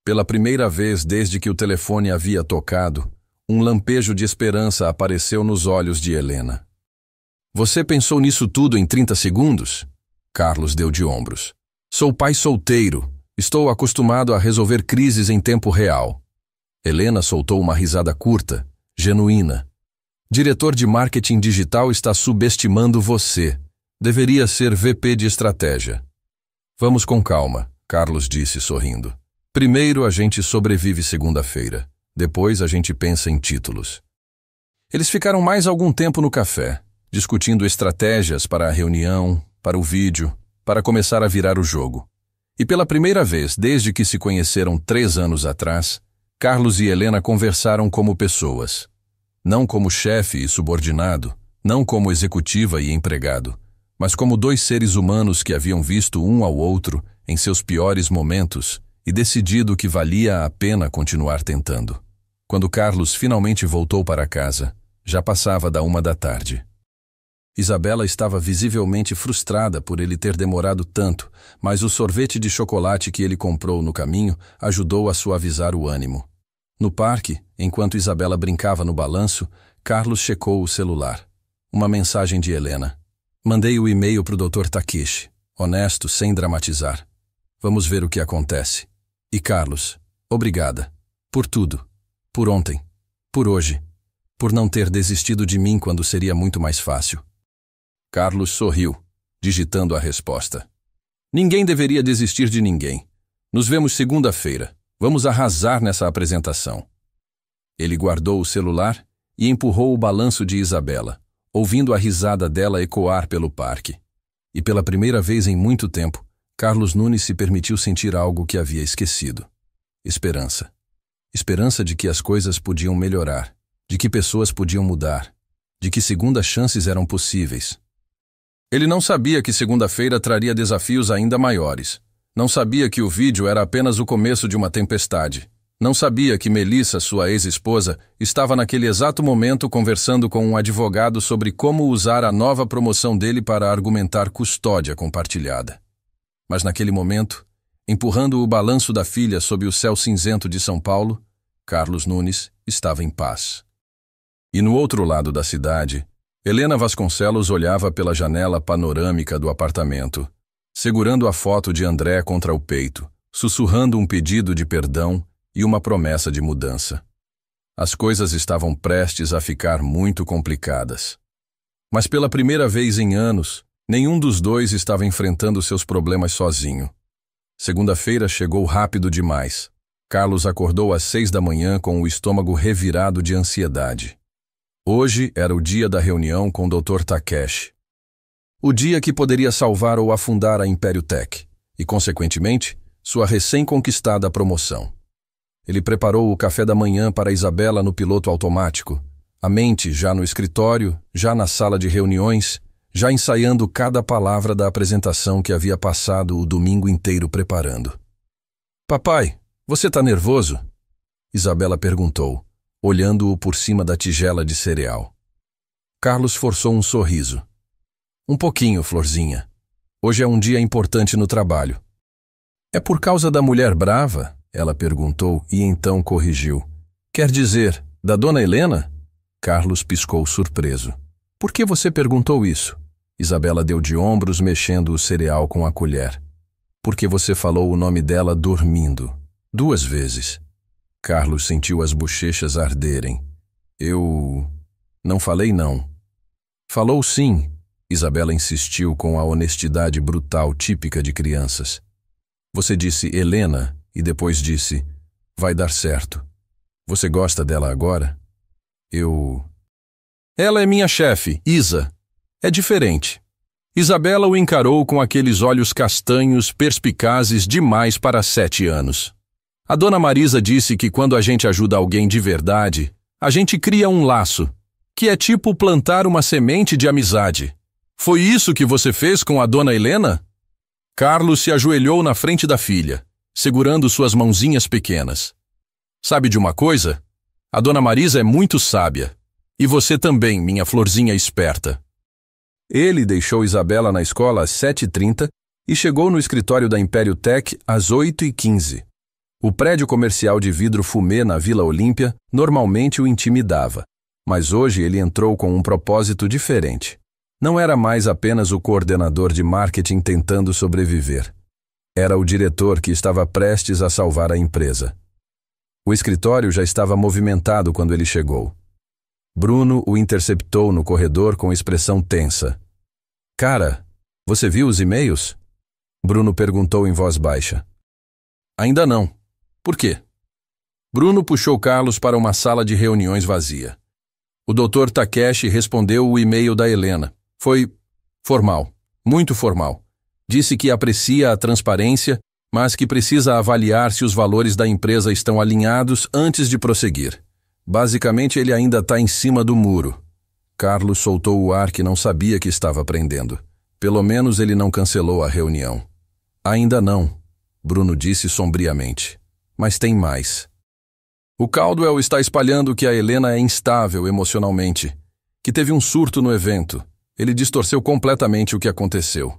Pela primeira vez desde que o telefone havia tocado, um lampejo de esperança apareceu nos olhos de Helena. Você pensou nisso tudo em 30 segundos? Carlos deu de ombros. Sou pai solteiro. Estou acostumado a resolver crises em tempo real. Helena soltou uma risada curta, genuína. Diretor de marketing digital está subestimando você. Deveria ser VP de estratégia. Vamos com calma, Carlos disse sorrindo. Primeiro a gente sobrevive segunda-feira. Depois a gente pensa em títulos. Eles ficaram mais algum tempo no café, discutindo estratégias para a reunião, para o vídeo, para começar a virar o jogo. E pela primeira vez desde que se conheceram 3 anos atrás, Carlos e Helena conversaram como pessoas. Não como chefe e subordinado, não como executiva e empregado, mas como 2 seres humanos que haviam visto um ao outro em seus piores momentos e decidido que valia a pena continuar tentando. Quando Carlos finalmente voltou para casa, já passava da 1 da tarde. Isabela estava visivelmente frustrada por ele ter demorado tanto, mas o sorvete de chocolate que ele comprou no caminho ajudou a suavizar o ânimo. No parque, enquanto Isabela brincava no balanço, Carlos checou o celular. Uma mensagem de Helena. Mandei o e-mail para o Dr. Takeshi, honesto, sem dramatizar. Vamos ver o que acontece. E Carlos, obrigada. Por tudo. Por ontem. Por hoje. Por não ter desistido de mim quando seria muito mais fácil. Carlos sorriu, digitando a resposta. Ninguém deveria desistir de ninguém. Nos vemos segunda-feira. Vamos arrasar nessa apresentação. Ele guardou o celular e empurrou o balanço de Isabela, ouvindo a risada dela ecoar pelo parque. E pela primeira vez em muito tempo, Carlos Nunes se permitiu sentir algo que havia esquecido. Esperança. Esperança de que as coisas podiam melhorar, de que pessoas podiam mudar, de que segundas chances eram possíveis. Ele não sabia que segunda-feira traria desafios ainda maiores. Não sabia que o vídeo era apenas o começo de uma tempestade. Não sabia que Melissa, sua ex-esposa, estava naquele exato momento conversando com um advogado sobre como usar a nova promoção dele para argumentar custódia compartilhada. Mas naquele momento, empurrando o balanço da filha sob o céu cinzento de São Paulo, Carlos Nunes estava em paz. E no outro lado da cidade, Helena Vasconcelos olhava pela janela panorâmica do apartamento, segurando a foto de André contra o peito, sussurrando um pedido de perdão e uma promessa de mudança. As coisas estavam prestes a ficar muito complicadas. Mas pela primeira vez em anos, nenhum dos dois estava enfrentando seus problemas sozinho. Segunda-feira chegou rápido demais. Carlos acordou às 6 da manhã com o estômago revirado de ansiedade. Hoje era o dia da reunião com o Dr. Takeshi. O dia que poderia salvar ou afundar a Império Tech e, consequentemente, sua recém-conquistada promoção. Ele preparou o café da manhã para Isabela no piloto automático, a mente já no escritório, já na sala de reuniões, já ensaiando cada palavra da apresentação que havia passado o domingo inteiro preparando. Papai, você está nervoso? Isabela perguntou, olhando-o por cima da tigela de cereal. Carlos forçou um sorriso. Um pouquinho, Florzinha. Hoje é um dia importante no trabalho. É por causa da mulher brava? Ela perguntou e então corrigiu. Quer dizer, da dona Helena? Carlos piscou surpreso. Por que você perguntou isso? Isabela deu de ombros, mexendo o cereal com a colher. Porque você falou o nome dela dormindo. 2 vezes. Carlos sentiu as bochechas arderem. Eu... não falei não. Falou sim. Isabela insistiu com a honestidade brutal típica de crianças. Você disse Helena e depois disse, vai dar certo. Você gosta dela agora? Ela é minha chefe, Isa. É diferente. Isabela o encarou com aqueles olhos castanhos perspicazes demais para 7 anos. A dona Marisa disse que quando a gente ajuda alguém de verdade, a gente cria um laço, que é tipo plantar uma semente de amizade. Foi isso que você fez com a dona Helena? Carlos se ajoelhou na frente da filha, segurando suas mãozinhas pequenas. Sabe de uma coisa? A dona Marisa é muito sábia. E você também, minha florzinha esperta. Ele deixou Isabela na escola às 7h30 e chegou no escritório da Império Tech às 8h15. O prédio comercial de vidro fumê na Vila Olímpia normalmente o intimidava, mas hoje ele entrou com um propósito diferente. Não era mais apenas o coordenador de marketing tentando sobreviver. Era o diretor que estava prestes a salvar a empresa. O escritório já estava movimentado quando ele chegou. Bruno o interceptou no corredor com expressão tensa. Cara, você viu os e-mails? Bruno perguntou em voz baixa. Ainda não. Por quê? Bruno puxou Carlos para uma sala de reuniões vazia. O Dr. Takeshi respondeu o e-mail da Helena. Foi formal, muito formal. Disse que aprecia a transparência, mas que precisa avaliar se os valores da empresa estão alinhados antes de prosseguir. Basicamente, ele ainda está em cima do muro. Carlos soltou o ar que não sabia que estava aprendendo. Pelo menos ele não cancelou a reunião. Ainda não, Bruno disse sombriamente. Mas tem mais. O Caldwell está espalhando que a Helena é instável emocionalmente, que teve um surto no evento. Ele distorceu completamente o que aconteceu.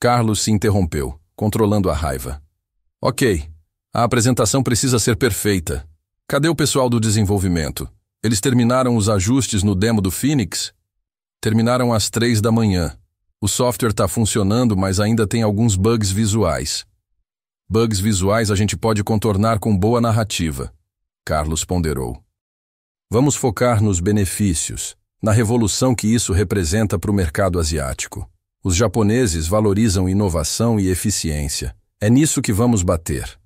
Carlos se interrompeu, controlando a raiva. Ok, a apresentação precisa ser perfeita. Cadê o pessoal do desenvolvimento? Eles terminaram os ajustes no demo do Phoenix? Terminaram às 3 da manhã. O software está funcionando, mas ainda tem alguns bugs visuais. Bugs visuais a gente pode contornar com boa narrativa, Carlos ponderou. Vamos focar nos benefícios, na revolução que isso representa para o mercado asiático. Os japoneses valorizam inovação e eficiência. É nisso que vamos bater.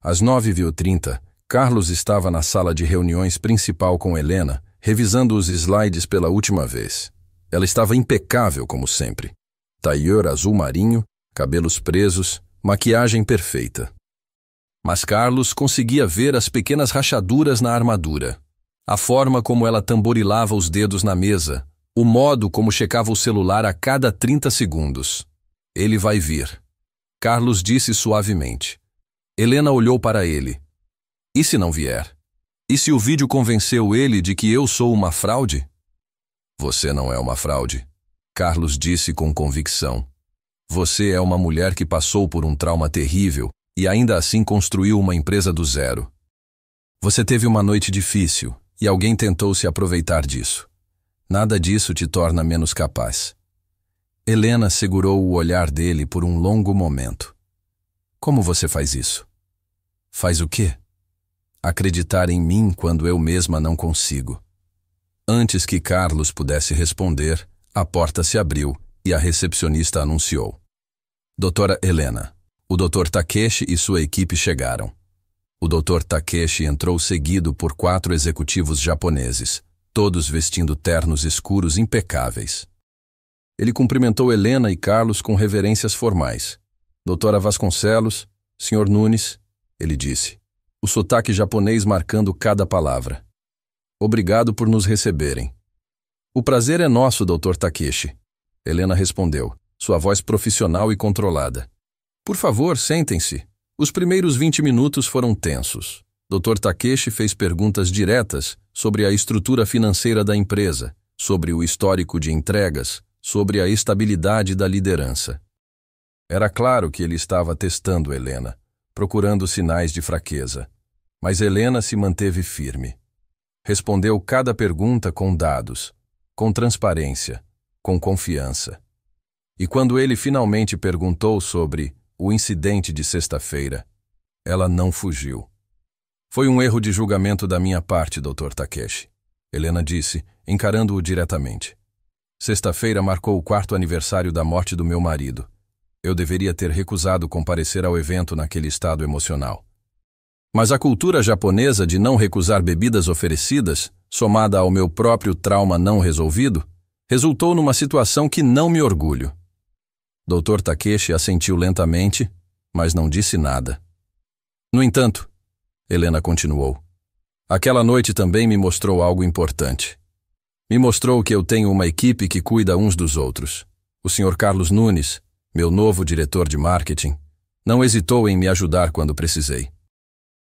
Às 9h30, Carlos estava na sala de reuniões principal com Helena, revisando os slides pela última vez. Ela estava impecável, como sempre. Tailleur azul marinho, cabelos presos, maquiagem perfeita. Mas Carlos conseguia ver as pequenas rachaduras na armadura. A forma como ela tamborilava os dedos na mesa, o modo como checava o celular a cada 30 segundos. Ele vai vir. Carlos disse suavemente. Helena olhou para ele. E se não vier? E se o vídeo convenceu ele de que eu sou uma fraude? Você não é uma fraude, Carlos disse com convicção. Você é uma mulher que passou por um trauma terrível e ainda assim construiu uma empresa do zero. Você teve uma noite difícil e alguém tentou se aproveitar disso. Nada disso te torna menos capaz. Helena segurou o olhar dele por um longo momento. Como você faz isso? Faz o quê? Acreditar em mim quando eu mesma não consigo. Antes que Carlos pudesse responder, a porta se abriu e a recepcionista anunciou. Doutora Helena, o Dr. Takeshi e sua equipe chegaram. O Dr. Takeshi entrou seguido por 4 executivos japoneses, todos vestindo ternos escuros impecáveis. Ele cumprimentou Helena e Carlos com reverências formais. Doutora Vasconcelos, Sr. Nunes, ele disse, o sotaque japonês marcando cada palavra. Obrigado por nos receberem. O prazer é nosso, Dr. Takeshi. Helena respondeu, sua voz profissional e controlada. Por favor, sentem-se. Os primeiros 20 minutos foram tensos. Dr. Takeshi fez perguntas diretas sobre a estrutura financeira da empresa, sobre o histórico de entregas, sobre a estabilidade da liderança. Era claro que ele estava testando Helena, procurando sinais de fraqueza. Mas Helena se manteve firme. Respondeu cada pergunta com dados, com transparência, com confiança. E quando ele finalmente perguntou sobre o incidente de sexta-feira, ela não fugiu. Foi um erro de julgamento da minha parte, Dr. Takeshi, Helena disse, encarando-o diretamente. Sexta-feira marcou o 4º aniversário da morte do meu marido. Eu deveria ter recusado comparecer ao evento naquele estado emocional. Mas a cultura japonesa de não recusar bebidas oferecidas, somada ao meu próprio trauma não resolvido, resultou numa situação que não me orgulho. Dr. Takeshi assentiu lentamente, mas não disse nada. No entanto, Helena continuou, aquela noite também me mostrou algo importante. Me mostrou que eu tenho uma equipe que cuida uns dos outros. O Sr. Carlos Nunes, meu novo diretor de marketing, não hesitou em me ajudar quando precisei.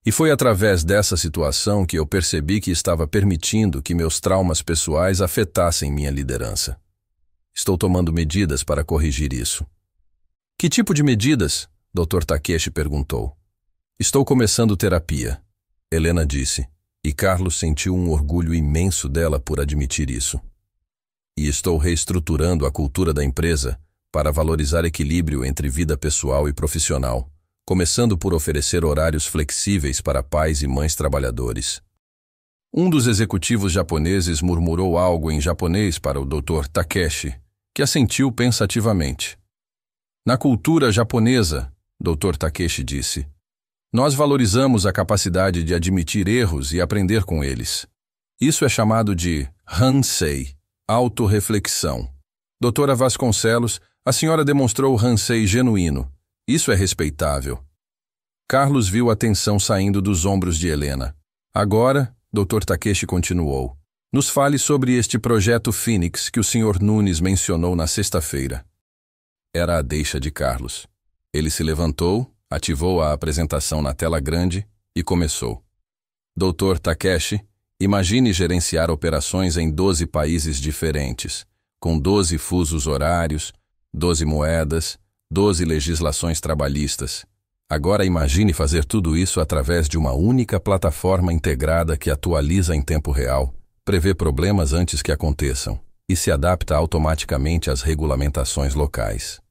E foi através dessa situação que eu percebi que estava permitindo que meus traumas pessoais afetassem minha liderança. Estou tomando medidas para corrigir isso. Que tipo de medidas? Dr. Takeshi perguntou. Estou começando terapia, Helena disse, e Carlos sentiu um orgulho imenso dela por admitir isso. E estou reestruturando a cultura da empresa para valorizar equilíbrio entre vida pessoal e profissional, começando por oferecer horários flexíveis para pais e mães trabalhadores. Um dos executivos japoneses murmurou algo em japonês para o Dr. Takeshi, que assentiu pensativamente. Na cultura japonesa, Dr. Takeshi disse, nós valorizamos a capacidade de admitir erros e aprender com eles. Isso é chamado de Hansei, autorreflexão. Doutora Vasconcelos, a senhora demonstrou Hansei genuíno. Isso é respeitável. Carlos viu a tensão saindo dos ombros de Helena. Agora, Dr. Takeshi continuou. Nos fale sobre este projeto Phoenix que o Sr. Nunes mencionou na sexta-feira. Era a deixa de Carlos. Ele se levantou, ativou a apresentação na tela grande e começou. Dr. Takeshi, imagine gerenciar operações em 12 países diferentes, com 12 fusos horários, 12 moedas, 12 legislações trabalhistas. Agora imagine fazer tudo isso através de uma única plataforma integrada que atualiza em tempo real, prevê problemas antes que aconteçam e se adapta automaticamente às regulamentações locais.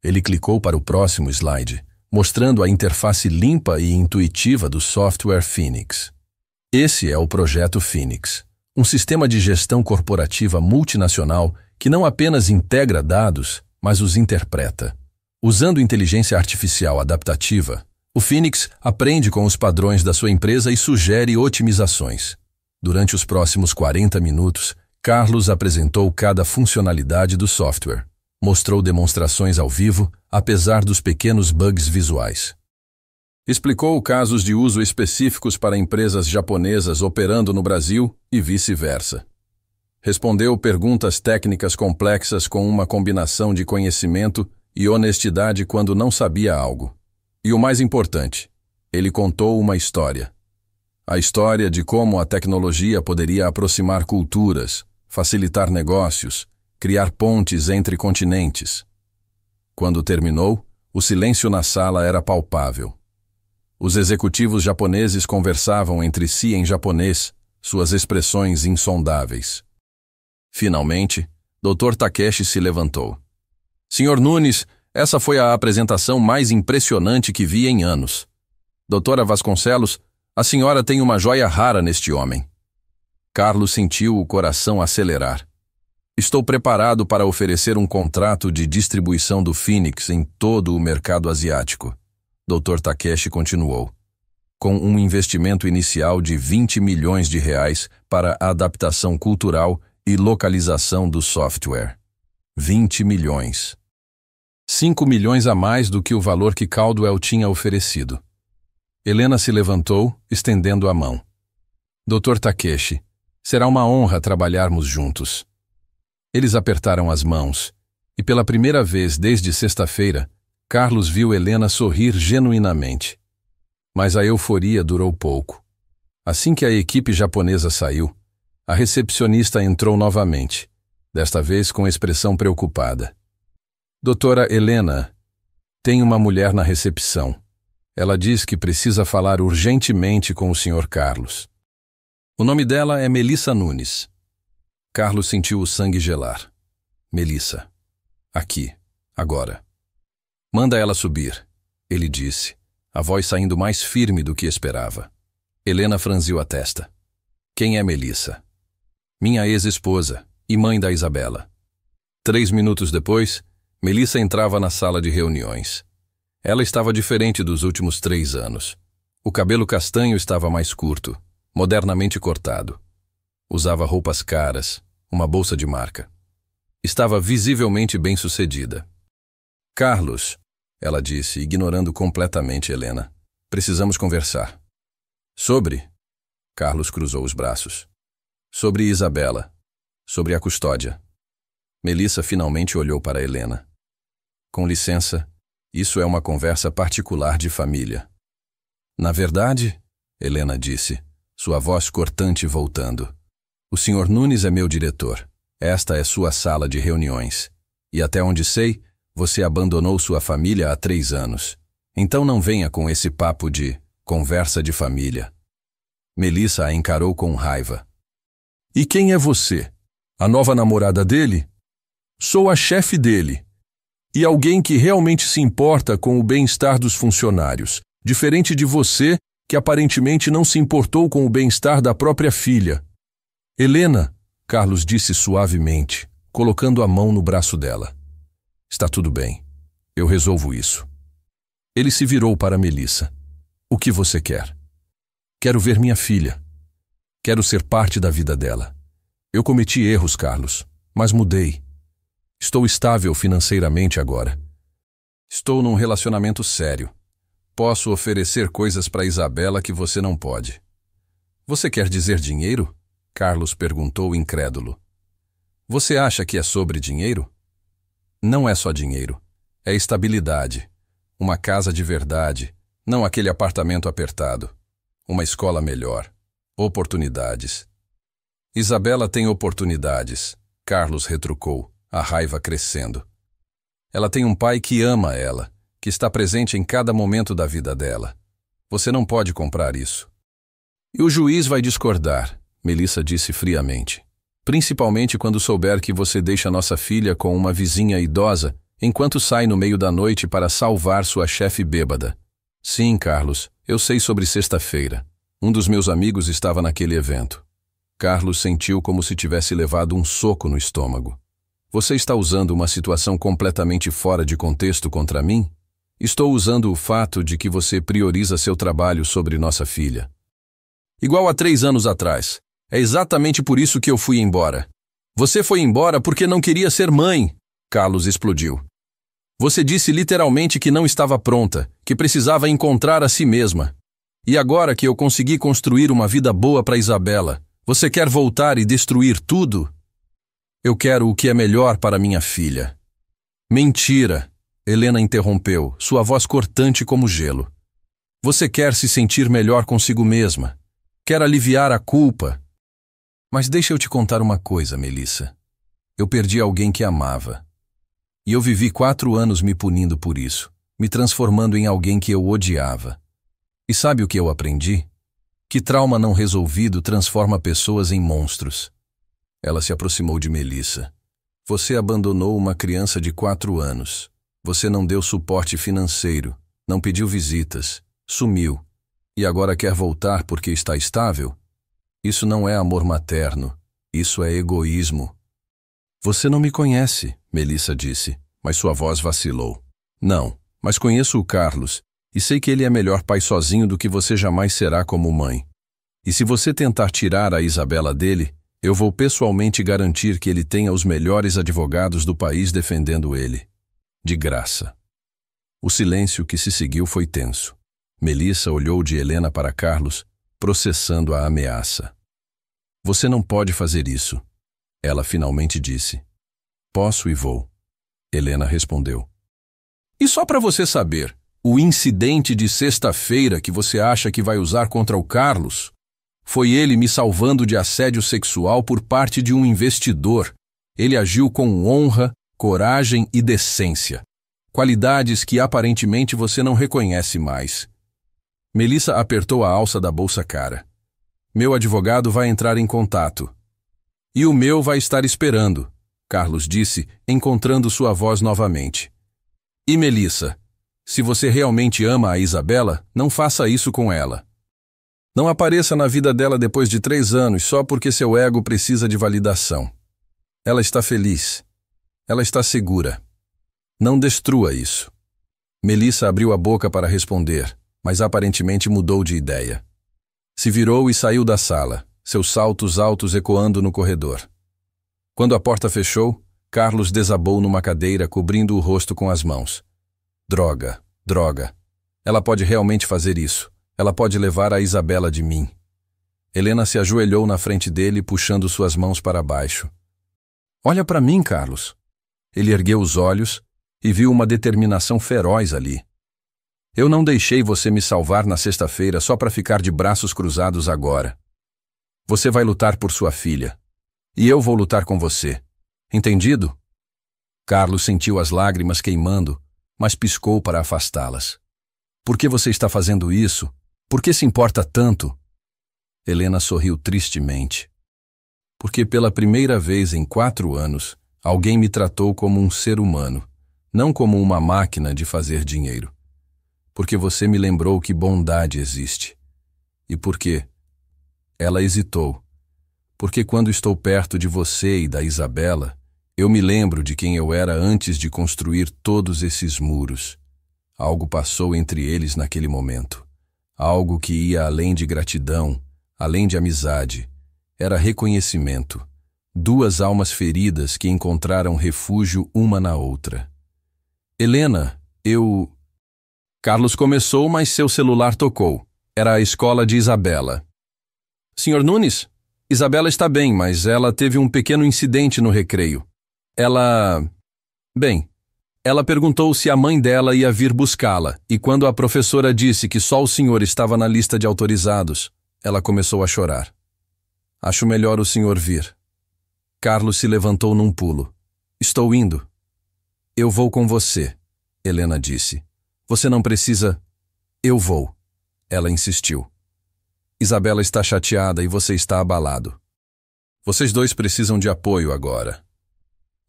Ele clicou para o próximo slide, mostrando a interface limpa e intuitiva do software Phoenix. Esse é o projeto Phoenix, um sistema de gestão corporativa multinacional que não apenas integra dados, mas os interpreta. Usando inteligência artificial adaptativa, o Phoenix aprende com os padrões da sua empresa e sugere otimizações. Durante os próximos 40 minutos, Carlos apresentou cada funcionalidade do software. Mostrou demonstrações ao vivo, apesar dos pequenos bugs visuais. Explicou casos de uso específicos para empresas japonesas operando no Brasil e vice-versa. Respondeu perguntas técnicas complexas com uma combinação de conhecimento e honestidade quando não sabia algo. E o mais importante, ele contou uma história. A história de como a tecnologia poderia aproximar culturas, facilitar negócios, criar pontes entre continentes. Quando terminou, o silêncio na sala era palpável. Os executivos japoneses conversavam entre si em japonês, suas expressões insondáveis. Finalmente, Dr. Takeshi se levantou. Sr. Nunes, essa foi a apresentação mais impressionante que vi em anos. Doutora Vasconcelos, a senhora tem uma joia rara neste homem. Carlos sentiu o coração acelerar. Estou preparado para oferecer um contrato de distribuição do Phoenix em todo o mercado asiático. Dr. Takeshi continuou. Com um investimento inicial de 20 milhões de reais para a adaptação cultural e localização do software. 20 milhões. 5 milhões a mais do que o valor que Caldwell tinha oferecido. Helena se levantou, estendendo a mão. Dr. Takeshi, será uma honra trabalharmos juntos. Eles apertaram as mãos, e pela primeira vez desde sexta-feira, Carlos viu Helena sorrir genuinamente. Mas a euforia durou pouco. Assim que a equipe japonesa saiu, a recepcionista entrou novamente, desta vez com expressão preocupada. Doutora Helena, tem uma mulher na recepção. Ela diz que precisa falar urgentemente com o Sr. Carlos. O nome dela é Melissa Nunes. Carlos sentiu o sangue gelar. Melissa. Aqui. Agora. Manda ela subir, ele disse, a voz saindo mais firme do que esperava. Helena franziu a testa. Quem é Melissa? Minha ex-esposa e mãe da Isabela. 3 minutos depois, Melissa entrava na sala de reuniões. Ela estava diferente dos últimos 3 anos. O cabelo castanho estava mais curto, modernamente cortado. Usava roupas caras, uma bolsa de marca. Estava visivelmente bem-sucedida. Carlos, ela disse, ignorando completamente Helena. Precisamos conversar. Sobre? Carlos cruzou os braços. Sobre Isabela. Sobre a custódia. Melissa finalmente olhou para Helena. Com licença, isso é uma conversa particular de família. Na verdade, Helena disse, sua voz cortante voltando. O Sr. Nunes é meu diretor. Esta é sua sala de reuniões. E até onde sei, você abandonou sua família há 3 anos. Então não venha com esse papo de conversa de família. Melissa a encarou com raiva. E quem é você? A nova namorada dele? Sou a chefe dele. E alguém que realmente se importa com o bem-estar dos funcionários, diferente de você, que aparentemente não se importou com o bem-estar da própria filha. Helena, Carlos disse suavemente, colocando a mão no braço dela. Está tudo bem. Eu resolvo isso. Ele se virou para Melissa. O que você quer? Quero ver minha filha. Quero ser parte da vida dela. Eu cometi erros, Carlos, mas mudei. Estou estável financeiramente agora. Estou num relacionamento sério. Posso oferecer coisas para Isabela que você não pode. Você quer dizer dinheiro? Carlos perguntou incrédulo. Você acha que é sobre dinheiro? Não é só dinheiro. É estabilidade. Uma casa de verdade, não aquele apartamento apertado. Uma escola melhor. Oportunidades. Isabela tem oportunidades, Carlos retrucou, a raiva crescendo. Ela tem um pai que ama ela, que está presente em cada momento da vida dela. Você não pode comprar isso. E o juiz vai discordar, Melissa disse friamente. Principalmente quando souber que você deixa nossa filha com uma vizinha idosa enquanto sai no meio da noite para salvar sua chefe bêbada. Sim, Carlos, eu sei sobre sexta-feira. Um dos meus amigos estava naquele evento. Carlos sentiu como se tivesse levado um soco no estômago. Você está usando uma situação completamente fora de contexto contra mim? Estou usando o fato de que você prioriza seu trabalho sobre nossa filha. Igual a 3 anos atrás. É exatamente por isso que eu fui embora. Você foi embora porque não queria ser mãe, Carlos explodiu. Você disse literalmente que não estava pronta, que precisava encontrar a si mesma. E agora que eu consegui construir uma vida boa para Isabela, você quer voltar e destruir tudo? Eu quero o que é melhor para minha filha. Mentira, Helena interrompeu, sua voz cortante como gelo. Você quer se sentir melhor consigo mesma. Quer aliviar a culpa. Mas deixa eu te contar uma coisa, Melissa. Eu perdi alguém que amava. E eu vivi 4 anos me punindo por isso, me transformando em alguém que eu odiava. E sabe o que eu aprendi? Que trauma não resolvido transforma pessoas em monstros. Ela se aproximou de Melissa. Você abandonou uma criança de 4 anos. Você não deu suporte financeiro, não pediu visitas, sumiu. E agora quer voltar porque está estável? Isso não é amor materno, isso é egoísmo. Você não me conhece, Melissa disse, mas sua voz vacilou. Não, mas conheço o Carlos, e sei que ele é melhor pai sozinho do que você jamais será como mãe. E se você tentar tirar a Isabela dele, eu vou pessoalmente garantir que ele tenha os melhores advogados do país defendendo ele. De graça. O silêncio que se seguiu foi tenso. Melissa olhou de Helena para Carlos, processando a ameaça. Você não pode fazer isso, ela finalmente disse. Posso e vou, Helena respondeu. E só para você saber, o incidente de sexta-feira que você acha que vai usar contra o Carlos foi ele me salvando de assédio sexual por parte de um investidor. Ele agiu com honra, coragem e decência. Qualidades que aparentemente você não reconhece mais. Melissa apertou a alça da bolsa cara. Meu advogado vai entrar em contato. E o meu vai estar esperando, Carlos disse, encontrando sua voz novamente. E Melissa, se você realmente ama a Isabela, não faça isso com ela. Não apareça na vida dela depois de 3 anos só porque seu ego precisa de validação. Ela está feliz. Ela está segura. Não destrua isso. Melissa abriu a boca para responder, mas aparentemente mudou de ideia. Se virou e saiu da sala, seus saltos altos ecoando no corredor. Quando a porta fechou, Carlos desabou numa cadeira, cobrindo o rosto com as mãos. Droga, droga. Ela pode realmente fazer isso. Ela pode levar a Isabela de mim. Helena se ajoelhou na frente dele, puxando suas mãos para baixo. Olha para mim, Carlos. Ele ergueu os olhos e viu uma determinação feroz ali. Eu não deixei você me salvar na sexta-feira só para ficar de braços cruzados agora. Você vai lutar por sua filha. E eu vou lutar com você. Entendido? Carlos sentiu as lágrimas queimando, mas piscou para afastá-las. Por que você está fazendo isso? Por que se importa tanto? Helena sorriu tristemente. Porque pela primeira vez em 4 anos, alguém me tratou como um ser humano, não como uma máquina de fazer dinheiro. Porque você me lembrou que bondade existe. E por quê? Ela hesitou. Porque quando estou perto de você e da Isabela, eu me lembro de quem eu era antes de construir todos esses muros. Algo passou entre eles naquele momento. Algo que ia além de gratidão, além de amizade. Era reconhecimento. 2 almas feridas que encontraram refúgio uma na outra. Helena, eu... Carlos começou, mas seu celular tocou. Era a escola de Isabela. Senhor Nunes? Isabela está bem, mas ela teve um pequeno incidente no recreio. Ela perguntou se a mãe dela ia vir buscá-la, e quando a professora disse que só o senhor estava na lista de autorizados, ela começou a chorar. Acho melhor o senhor vir. Carlos se levantou num pulo. Estou indo. Eu vou com você, Helena disse. Você não precisa... Eu vou. Ela insistiu. Isabela está chateada e você está abalado. Vocês 2 precisam de apoio agora.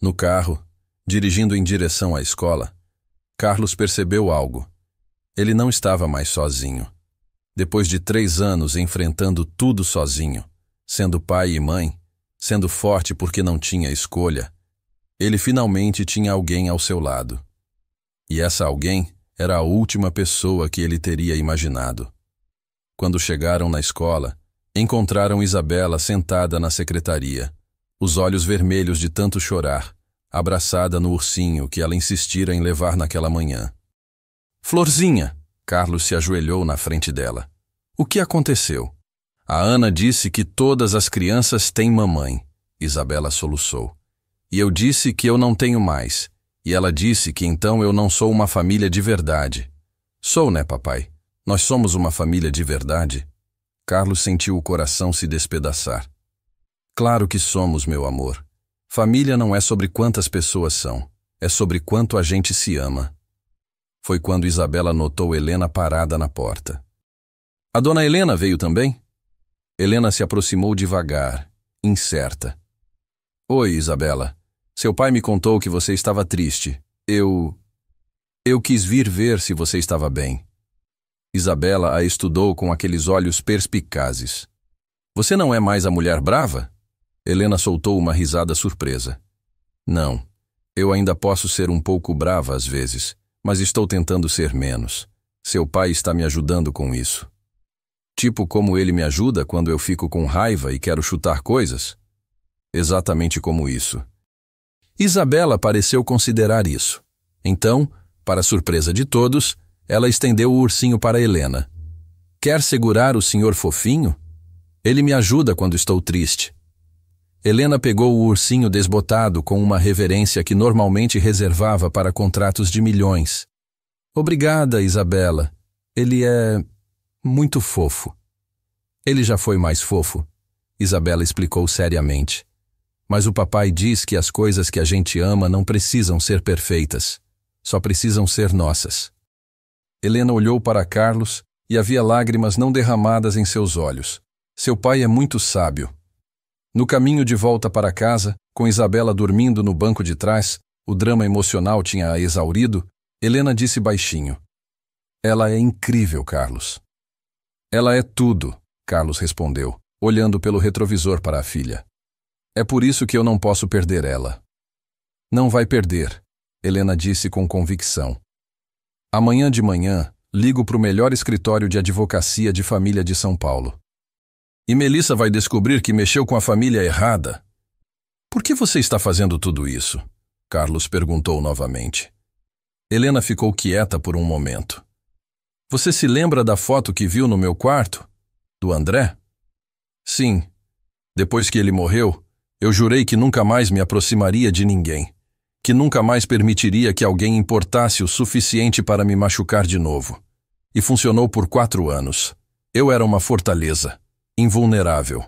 No carro, dirigindo em direção à escola, Carlos percebeu algo. Ele não estava mais sozinho. Depois de 3 anos enfrentando tudo sozinho, sendo pai e mãe, sendo forte porque não tinha escolha, ele finalmente tinha alguém ao seu lado. E essa alguém era a última pessoa que ele teria imaginado. Quando chegaram na escola, encontraram Isabela sentada na secretaria, os olhos vermelhos de tanto chorar, abraçada no ursinho que ela insistira em levar naquela manhã. Florzinha! Carlos se ajoelhou na frente dela. O que aconteceu? A Ana disse que todas as crianças têm mamãe. Isabela soluçou. E eu disse que eu não tenho mais. E ela disse que então eu não sou uma família de verdade. Sou, né, papai? Nós somos uma família de verdade? Carlos sentiu o coração se despedaçar. Claro que somos, meu amor. Família não é sobre quantas pessoas são. É sobre quanto a gente se ama. Foi quando Isabela notou Helena parada na porta. A dona Helena veio também? Helena se aproximou devagar, incerta. Oi, Isabela. Seu pai me contou que você estava triste. Eu quis vir ver se você estava bem. Isabela a estudou com aqueles olhos perspicazes. Você não é mais a mulher brava? Helena soltou uma risada surpresa. Não, eu ainda posso ser um pouco brava às vezes, mas estou tentando ser menos. Seu pai está me ajudando com isso. Tipo como ele me ajuda quando eu fico com raiva e quero chutar coisas? Exatamente como isso. Isabela pareceu considerar isso. Então, para surpresa de todos, ela estendeu o ursinho para Helena. Quer segurar o senhor fofinho? Ele me ajuda quando estou triste. Helena pegou o ursinho desbotado com uma reverência que normalmente reservava para contratos de milhões. Obrigada, Isabela. Ele é muito fofo. Ele já foi mais fofo, Isabela explicou seriamente. Mas o papai diz que as coisas que a gente ama não precisam ser perfeitas, só precisam ser nossas. Helena olhou para Carlos e havia lágrimas não derramadas em seus olhos. Seu pai é muito sábio. No caminho de volta para casa, com Isabela dormindo no banco de trás, o drama emocional tinha a exaurido, Helena disse baixinho: Ela é incrível, Carlos. Ela é tudo, Carlos respondeu, olhando pelo retrovisor para a filha. É por isso que eu não posso perder ela. Não vai perder, Helena disse com convicção. Amanhã de manhã, ligo para o melhor escritório de advocacia de família de São Paulo. E Melissa vai descobrir que mexeu com a família errada. Por que você está fazendo tudo isso? Carlos perguntou novamente. Helena ficou quieta por um momento. Você se lembra da foto que viu no meu quarto? Do André? Sim. Depois que ele morreu, eu jurei que nunca mais me aproximaria de ninguém, que nunca mais permitiria que alguém importasse o suficiente para me machucar de novo. E funcionou por 4 anos. Eu era uma fortaleza, invulnerável.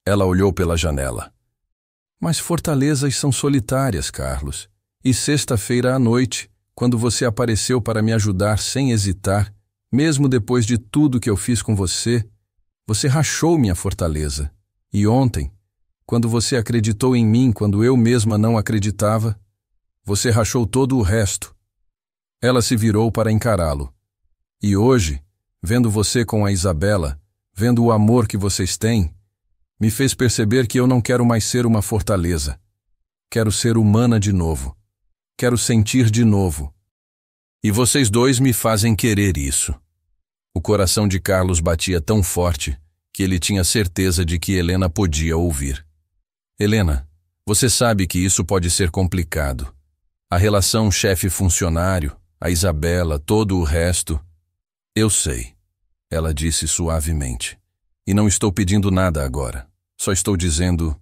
Ela olhou pela janela. Mas fortalezas são solitárias, Carlos. E sexta-feira à noite, quando você apareceu para me ajudar sem hesitar, mesmo depois de tudo que eu fiz com você, você rachou minha fortaleza. E ontem, quando você acreditou em mim quando eu mesma não acreditava, você rachou todo o resto. Ela se virou para encará-lo. E hoje, vendo você com a Isabela, vendo o amor que vocês têm, me fez perceber que eu não quero mais ser uma fortaleza. Quero ser humana de novo. Quero sentir de novo. E vocês dois me fazem querer isso. O coração de Carlos batia tão forte que ele tinha certeza de que Helena podia ouvir. Helena, você sabe que isso pode ser complicado. A relação chefe-funcionário, a Isabela, todo o resto. Eu sei, ela disse suavemente. E não estou pedindo nada agora. Só estou dizendo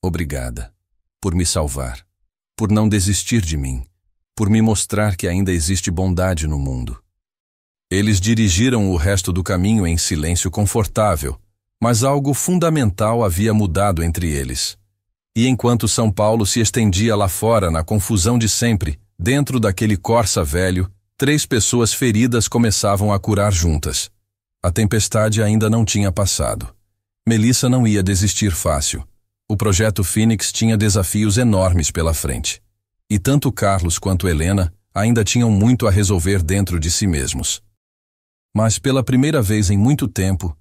obrigada por me salvar, por não desistir de mim, por me mostrar que ainda existe bondade no mundo. Eles dirigiram o resto do caminho em silêncio confortável, mas algo fundamental havia mudado entre eles. E enquanto São Paulo se estendia lá fora na confusão de sempre, dentro daquele Corsa velho, 3 pessoas feridas começavam a curar juntas. A tempestade ainda não tinha passado. Melissa não ia desistir fácil. O projeto Fênix tinha desafios enormes pela frente. E tanto Carlos quanto Helena ainda tinham muito a resolver dentro de si mesmos. Mas pela primeira vez em muito tempo,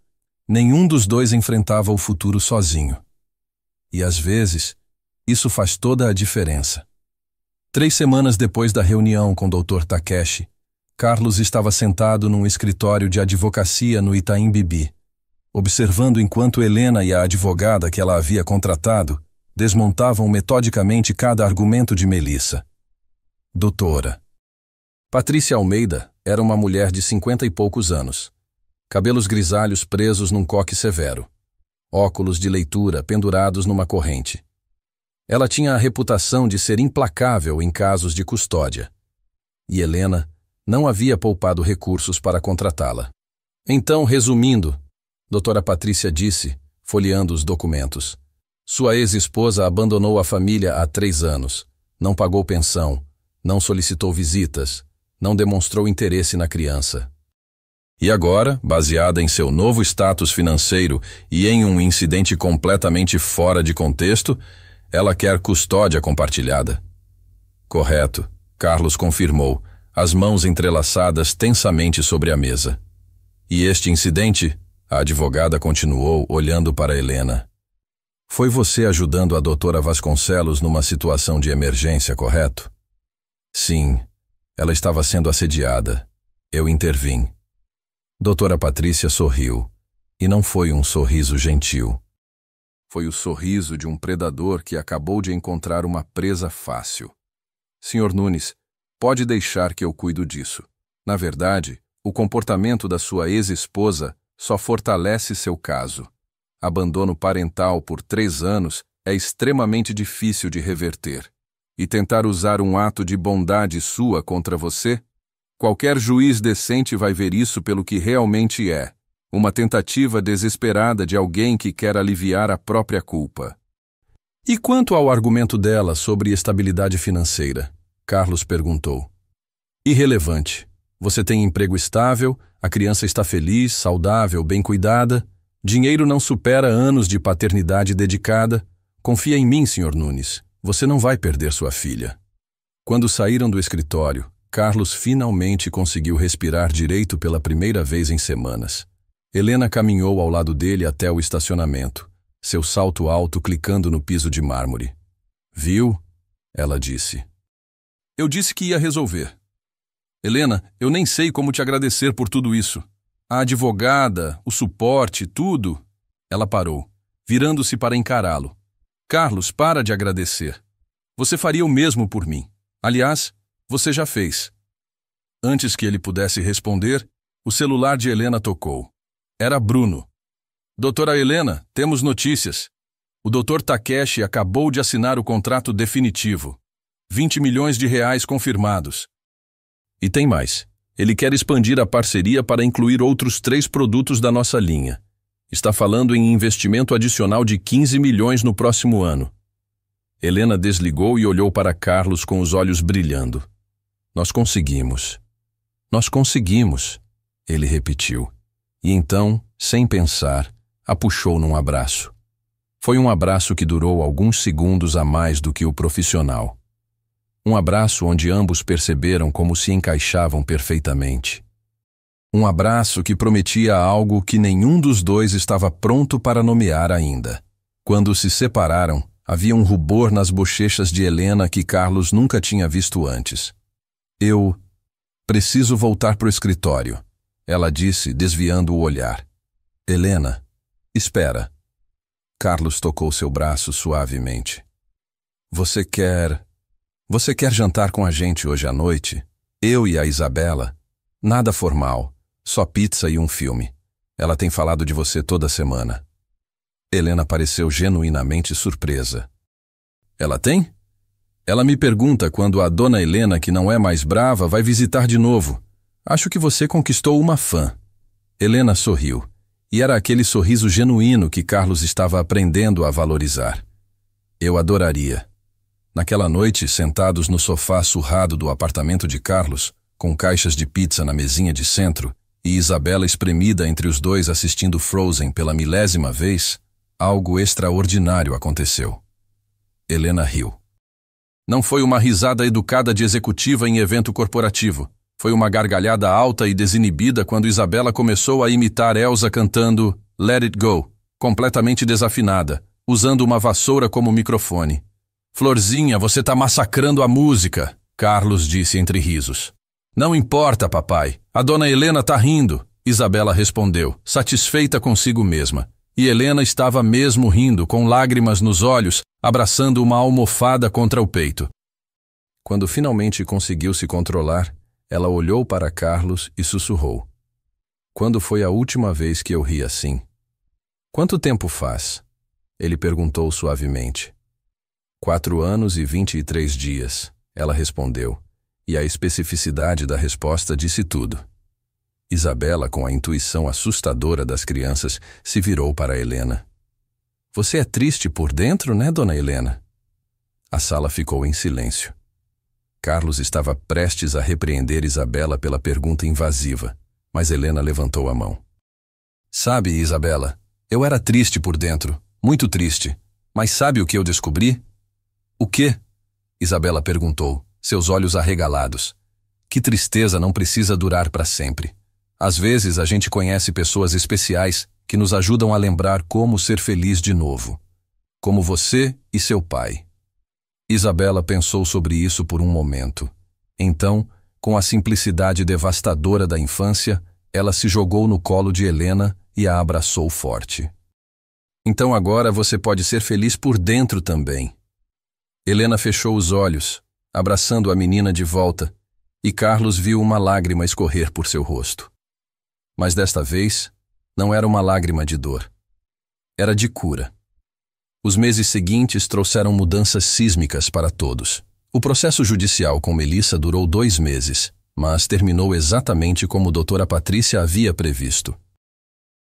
nenhum dos dois enfrentava o futuro sozinho. E às vezes, isso faz toda a diferença. 3 semanas depois da reunião com o Dr. Takeshi, Carlos estava sentado num escritório de advocacia no Itaim Bibi, observando enquanto Helena e a advogada que ela havia contratado desmontavam metodicamente cada argumento de Melissa. Doutora. Patrícia Almeida era uma mulher de 50 e poucos anos. Cabelos grisalhos presos num coque severo. Óculos de leitura pendurados numa corrente. Ela tinha a reputação de ser implacável em casos de custódia. E Helena não havia poupado recursos para contratá-la. Então, resumindo, doutora Patrícia disse, folheando os documentos, sua ex-esposa abandonou a família há 3 anos, não pagou pensão, não solicitou visitas, não demonstrou interesse na criança. E agora, baseada em seu novo status financeiro e em um incidente completamente fora de contexto, ela quer custódia compartilhada. Correto, Carlos confirmou, as mãos entrelaçadas tensamente sobre a mesa. E este incidente? A advogada continuou, olhando para Helena. Foi você ajudando a doutora Vasconcelos numa situação de emergência, correto? Sim, ela estava sendo assediada. Eu intervim. Doutora Patrícia sorriu, e não foi um sorriso gentil. Foi o sorriso de um predador que acabou de encontrar uma presa fácil. Senhor Nunes, pode deixar que eu cuido disso. Na verdade, o comportamento da sua ex-esposa só fortalece seu caso. Abandono parental por 3 anos é extremamente difícil de reverter. E tentar usar um ato de bondade sua contra você? Qualquer juiz decente vai ver isso pelo que realmente é. Uma tentativa desesperada de alguém que quer aliviar a própria culpa. E quanto ao argumento dela sobre estabilidade financeira? Carlos perguntou. Irrelevante. Você tem emprego estável, a criança está feliz, saudável, bem cuidada. Dinheiro não supera anos de paternidade dedicada. Confia em mim, Sr. Nunes. Você não vai perder sua filha. Quando saíram do escritório, Carlos finalmente conseguiu respirar direito pela primeira vez em semanas. Helena caminhou ao lado dele até o estacionamento, seu salto alto clicando no piso de mármore. Viu? Ela disse. Eu disse que ia resolver. Helena, eu nem sei como te agradecer por tudo isso. A advogada, o suporte, tudo. Ela parou, virando-se para encará-lo. Carlos, para de agradecer. Você faria o mesmo por mim. Aliás, você já fez. Antes que ele pudesse responder, o celular de Helena tocou. Era Bruno. Doutora Helena, temos notícias. O Dr. Takeshi acabou de assinar o contrato definitivo. 20 milhões de reais confirmados. E tem mais. Ele quer expandir a parceria para incluir outros 3 produtos da nossa linha. Está falando em investimento adicional de 15 milhões no próximo ano. Helena desligou e olhou para Carlos com os olhos brilhando. Nós conseguimos. Nós conseguimos, ele repetiu. E então, sem pensar, a puxou num abraço. Foi um abraço que durou alguns segundos a mais do que o profissional. Um abraço onde ambos perceberam como se encaixavam perfeitamente. Um abraço que prometia algo que nenhum dos dois estava pronto para nomear ainda. Quando se separaram, havia um rubor nas bochechas de Helena que Carlos nunca tinha visto antes. Eu preciso voltar para o escritório, ela disse, desviando o olhar. Helena, espera. Carlos tocou seu braço suavemente. Você quer jantar com a gente hoje à noite? Eu e a Isabela? Nada formal, só pizza e um filme. Ela tem falado de você toda semana. Helena pareceu genuinamente surpresa. Ela tem? Ela me pergunta quando a dona Helena, que não é mais brava, vai visitar de novo. Acho que você conquistou uma fã. Helena sorriu, e era aquele sorriso genuíno que Carlos estava aprendendo a valorizar. Eu adoraria. Naquela noite, sentados no sofá surrado do apartamento de Carlos, com caixas de pizza na mesinha de centro, e Isabela espremida entre os dois assistindo Frozen pela 1000ª vez, algo extraordinário aconteceu. Helena riu. Não foi uma risada educada de executiva em evento corporativo. Foi uma gargalhada alta e desinibida quando Isabela começou a imitar Elsa cantando Let It Go, completamente desafinada, usando uma vassoura como microfone. Florzinha, você tá massacrando a música, Carlos disse entre risos. Não importa, papai. A dona Helena tá rindo, Isabela respondeu, satisfeita consigo mesma. E Helena estava mesmo rindo, com lágrimas nos olhos, abraçando uma almofada contra o peito. Quando finalmente conseguiu se controlar, ela olhou para Carlos e sussurrou. Quando foi a última vez que eu ri assim? Quanto tempo faz? Ele perguntou suavemente. 4 anos e 23 dias, ela respondeu, e a especificidade da resposta disse tudo. Isabela, com a intuição assustadora das crianças, se virou para Helena. Você é triste por dentro, né, dona Helena? A sala ficou em silêncio. Carlos estava prestes a repreender Isabela pela pergunta invasiva, mas Helena levantou a mão. Sabe, Isabela, eu era triste por dentro, muito triste, mas sabe o que eu descobri? O quê? Isabela perguntou, seus olhos arregalados. Que tristeza não precisa durar para sempre. Às vezes a gente conhece pessoas especiais que nos ajudam a lembrar como ser feliz de novo. Como você e seu pai. Isabela pensou sobre isso por um momento. Então, com a simplicidade devastadora da infância, ela se jogou no colo de Helena e a abraçou forte. Então agora você pode ser feliz por dentro também. Helena fechou os olhos, abraçando a menina de volta, e Carlos viu uma lágrima escorrer por seu rosto. Mas desta vez, não era uma lágrima de dor. Era de cura. Os meses seguintes trouxeram mudanças sísmicas para todos. O processo judicial com Melissa durou 2 meses, mas terminou exatamente como doutora Patrícia havia previsto.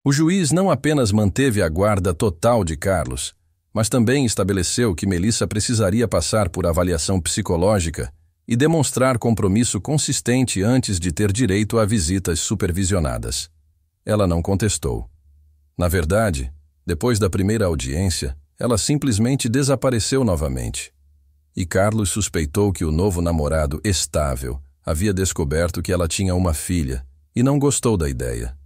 O juiz não apenas manteve a guarda total de Carlos, mas também estabeleceu que Melissa precisaria passar por avaliação psicológica e demonstrar compromisso consistente antes de ter direito a visitas supervisionadas. Ela não contestou. Na verdade, depois da primeira audiência, ela simplesmente desapareceu novamente. E Carlos suspeitou que o novo namorado estável havia descoberto que ela tinha uma filha e não gostou da ideia.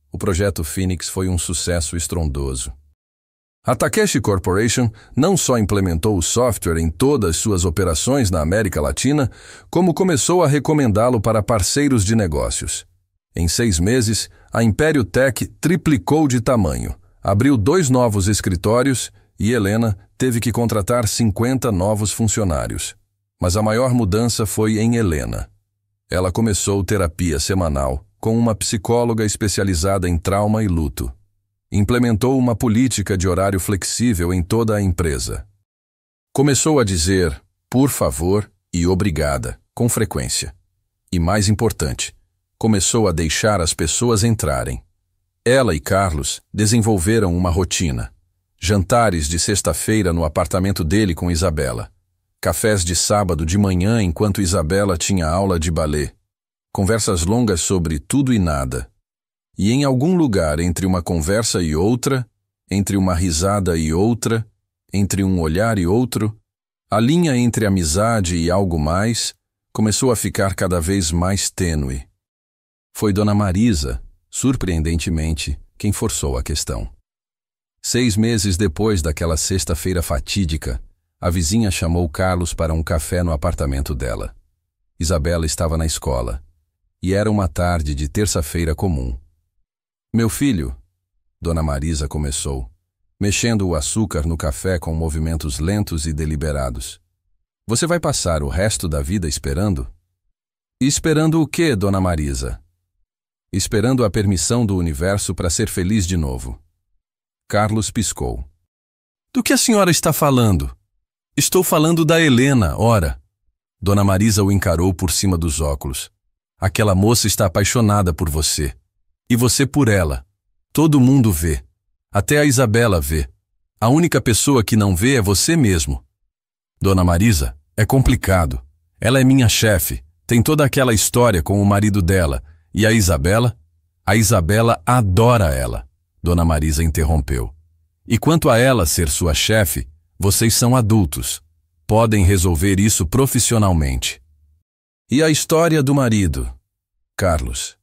O projeto Phoenix foi um sucesso estrondoso. A Takeshi Corporation não só implementou o software em todas suas operações na América Latina, como começou a recomendá-lo para parceiros de negócios. Em 6 meses, a Império Tech triplicou de tamanho, abriu 2 novos escritórios e Helena teve que contratar 50 novos funcionários. Mas a maior mudança foi em Helena. Ela começou terapia semanal com uma psicóloga especializada em trauma e luto. Implementou uma política de horário flexível em toda a empresa. Começou a dizer por favor e obrigada com frequência. E mais importante, começou a deixar as pessoas entrarem. Ela e Carlos desenvolveram uma rotina. Jantares de sexta-feira no apartamento dele com Isabela. Cafés de sábado de manhã enquanto Isabela tinha aula de balé. Conversas longas sobre tudo e nada. E em algum lugar entre uma conversa e outra, entre uma risada e outra, entre um olhar e outro, a linha entre amizade e algo mais começou a ficar cada vez mais tênue. Foi Dona Marisa, surpreendentemente, quem forçou a questão. 6 meses depois daquela sexta-feira fatídica, a vizinha chamou Carlos para um café no apartamento dela. Isabela estava na escola, e era uma tarde de terça-feira comum. Meu filho, Dona Marisa começou, mexendo o açúcar no café com movimentos lentos e deliberados. Você vai passar o resto da vida esperando? Esperando o quê, Dona Marisa? Esperando a permissão do universo para ser feliz de novo. Carlos piscou. Do que a senhora está falando? Estou falando da Helena, ora. Dona Marisa o encarou por cima dos óculos. Aquela moça está apaixonada por você. E você por ela. Todo mundo vê. Até a Isabela vê. A única pessoa que não vê é você mesmo. Dona Marisa, é complicado. Ela é minha chefe. Tem toda aquela história com o marido dela. E a Isabela? A Isabela adora ela. Dona Marisa interrompeu. E quanto a ela ser sua chefe, vocês são adultos. Podem resolver isso profissionalmente. E a história do marido? Carlos.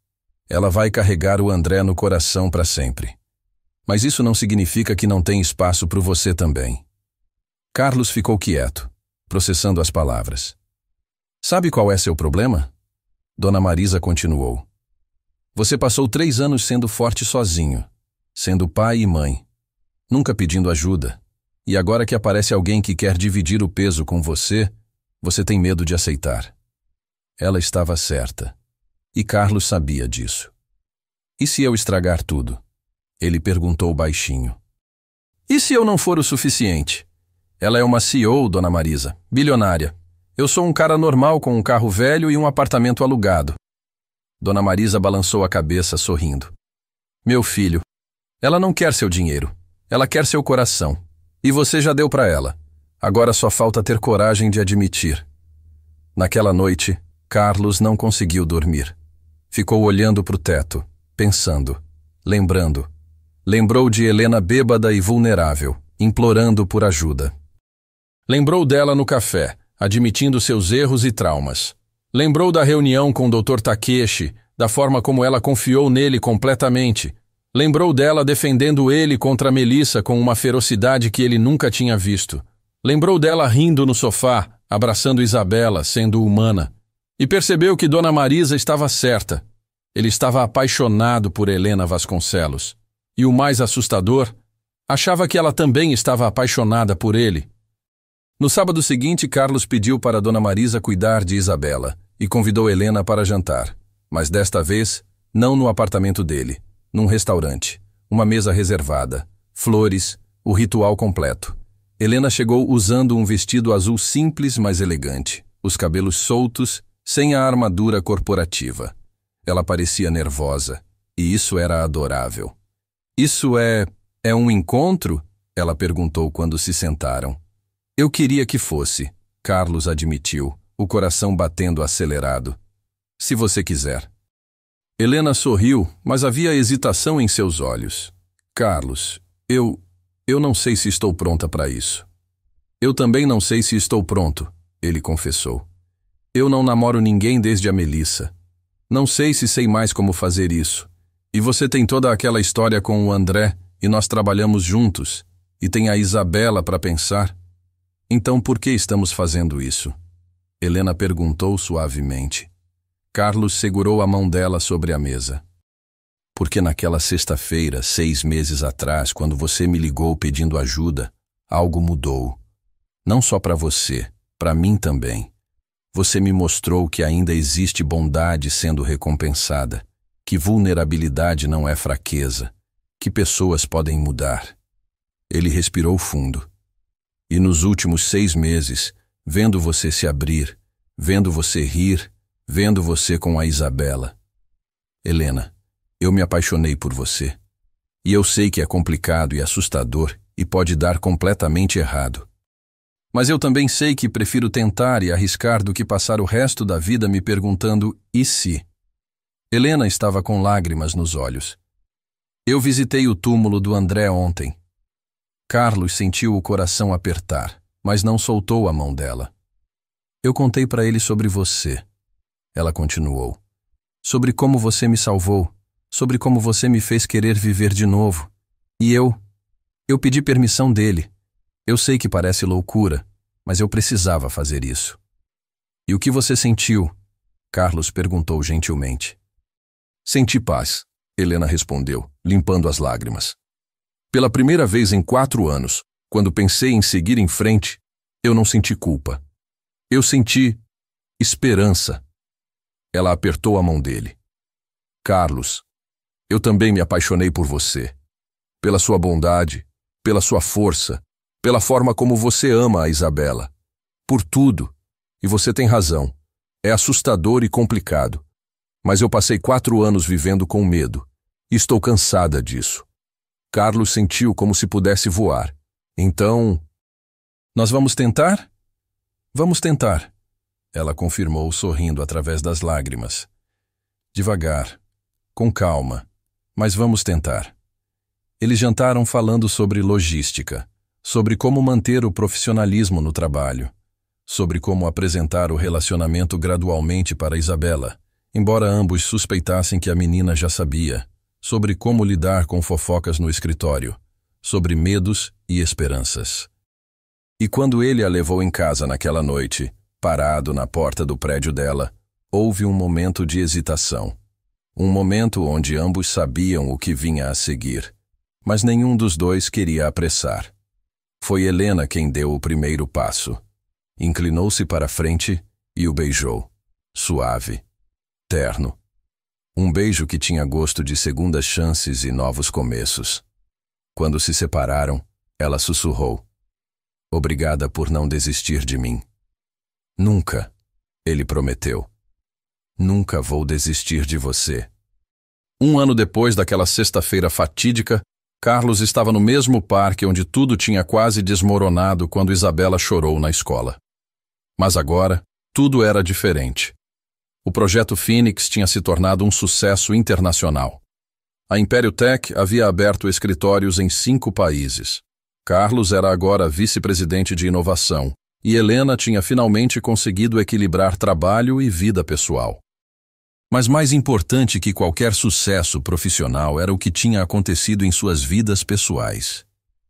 Ela vai carregar o André no coração para sempre. Mas isso não significa que não tem espaço para você também. Carlos ficou quieto, processando as palavras. Sabe qual é seu problema? Dona Marisa continuou. Você passou 3 anos sendo forte sozinho, sendo pai e mãe, nunca pedindo ajuda. E agora que aparece alguém que quer dividir o peso com você, você tem medo de aceitar. Ela estava certa. E Carlos sabia disso. E se eu estragar tudo? Ele perguntou baixinho. E se eu não for o suficiente? Ela é uma CEO, Dona Marisa, bilionária. Eu sou um cara normal com um carro velho e um apartamento alugado. Dona Marisa balançou a cabeça sorrindo. Meu filho, ela não quer seu dinheiro. Ela quer seu coração. E você já deu para ela. Agora só falta ter coragem de admitir. Naquela noite, Carlos não conseguiu dormir. Ficou olhando para o teto, pensando, lembrando. Lembrou de Helena bêbada e vulnerável, implorando por ajuda. Lembrou dela no café, admitindo seus erros e traumas. Lembrou da reunião com o Dr. Takeshi, da forma como ela confiou nele completamente. Lembrou dela defendendo ele contra Melissa com uma ferocidade que ele nunca tinha visto. Lembrou dela rindo no sofá, abraçando Isabela, sendo humana. E percebeu que Dona Marisa estava certa. Ele estava apaixonado por Helena Vasconcelos. E o mais assustador, achava que ela também estava apaixonada por ele. No sábado seguinte, Carlos pediu para Dona Marisa cuidar de Isabela e convidou Helena para jantar. Mas desta vez, não no apartamento dele, num restaurante, uma mesa reservada, flores, o ritual completo. Helena chegou usando um vestido azul simples, mas elegante, os cabelos soltos sem a armadura corporativa. Ela parecia nervosa, e isso era adorável. Isso é um encontro? Ela perguntou quando se sentaram. Eu queria que fosse, Carlos admitiu, o coração batendo acelerado. Se você quiser. Helena sorriu, mas havia hesitação em seus olhos. Carlos, eu não sei se estou pronta para isso. Eu também não sei se estou pronto, ele confessou. Eu não namoro ninguém desde a Melissa. Não sei se sei mais como fazer isso. E você tem toda aquela história com o André, e nós trabalhamos juntos, e tem a Isabela para pensar. Então por que estamos fazendo isso? Helena perguntou suavemente. Carlos segurou a mão dela sobre a mesa. Porque naquela sexta-feira, 6 meses atrás, quando você me ligou pedindo ajuda, algo mudou. Não só para você, para mim também. Você me mostrou que ainda existe bondade sendo recompensada, que vulnerabilidade não é fraqueza, que pessoas podem mudar. Ele respirou fundo. E nos últimos 6 meses, vendo você se abrir, vendo você rir, vendo você com a Isabela. Helena, eu me apaixonei por você. E eu sei que é complicado e assustador e pode dar completamente errado. Mas eu também sei que prefiro tentar e arriscar do que passar o resto da vida me perguntando e se. Helena estava com lágrimas nos olhos. Eu visitei o túmulo do André ontem. Carlos sentiu o coração apertar, mas não soltou a mão dela. Eu contei para ele sobre você. Ela continuou. Sobre como você me salvou, sobre como você me fez querer viver de novo. E eu pedi permissão dele. Eu sei que parece loucura, mas eu precisava fazer isso. E o que você sentiu? Carlos perguntou gentilmente. Senti paz, Helena respondeu, limpando as lágrimas. Pela primeira vez em 4 anos, quando pensei em seguir em frente, eu não senti culpa. Eu senti esperança. Ela apertou a mão dele. Carlos, eu também me apaixonei por você. Pela sua bondade, pela sua força, pela forma como você ama a Isabela. Por tudo. E você tem razão. É assustador e complicado. Mas eu passei 4 anos vivendo com medo. E estou cansada disso. Carlos sentiu como se pudesse voar. Então... Nós vamos tentar? Vamos tentar. Ela confirmou, sorrindo através das lágrimas. Devagar, com calma, mas vamos tentar. Eles jantaram falando sobre logística, sobre como manter o profissionalismo no trabalho, sobre como apresentar o relacionamento gradualmente para Isabela, embora ambos suspeitassem que a menina já sabia, sobre como lidar com fofocas no escritório, sobre medos e esperanças. E quando ele a levou em casa naquela noite, parado na porta do prédio dela, houve um momento de hesitação. Um momento onde ambos sabiam o que vinha a seguir, mas nenhum dos dois queria apressar. Foi Helena quem deu o primeiro passo. Inclinou-se para a frente e o beijou. Suave. Terno. Um beijo que tinha gosto de segundas chances e novos começos. Quando se separaram, ela sussurrou. Obrigada por não desistir de mim. Nunca, ele prometeu. Nunca vou desistir de você. 1 ano depois daquela sexta-feira fatídica, Carlos estava no mesmo parque onde tudo tinha quase desmoronado quando Isabela chorou na escola. Mas agora, tudo era diferente. O projeto Phoenix tinha se tornado um sucesso internacional. A Império Tech havia aberto escritórios em 5 países. Carlos era agora vice-presidente de inovação, e Helena tinha finalmente conseguido equilibrar trabalho e vida pessoal. Mas mais importante que qualquer sucesso profissional era o que tinha acontecido em suas vidas pessoais.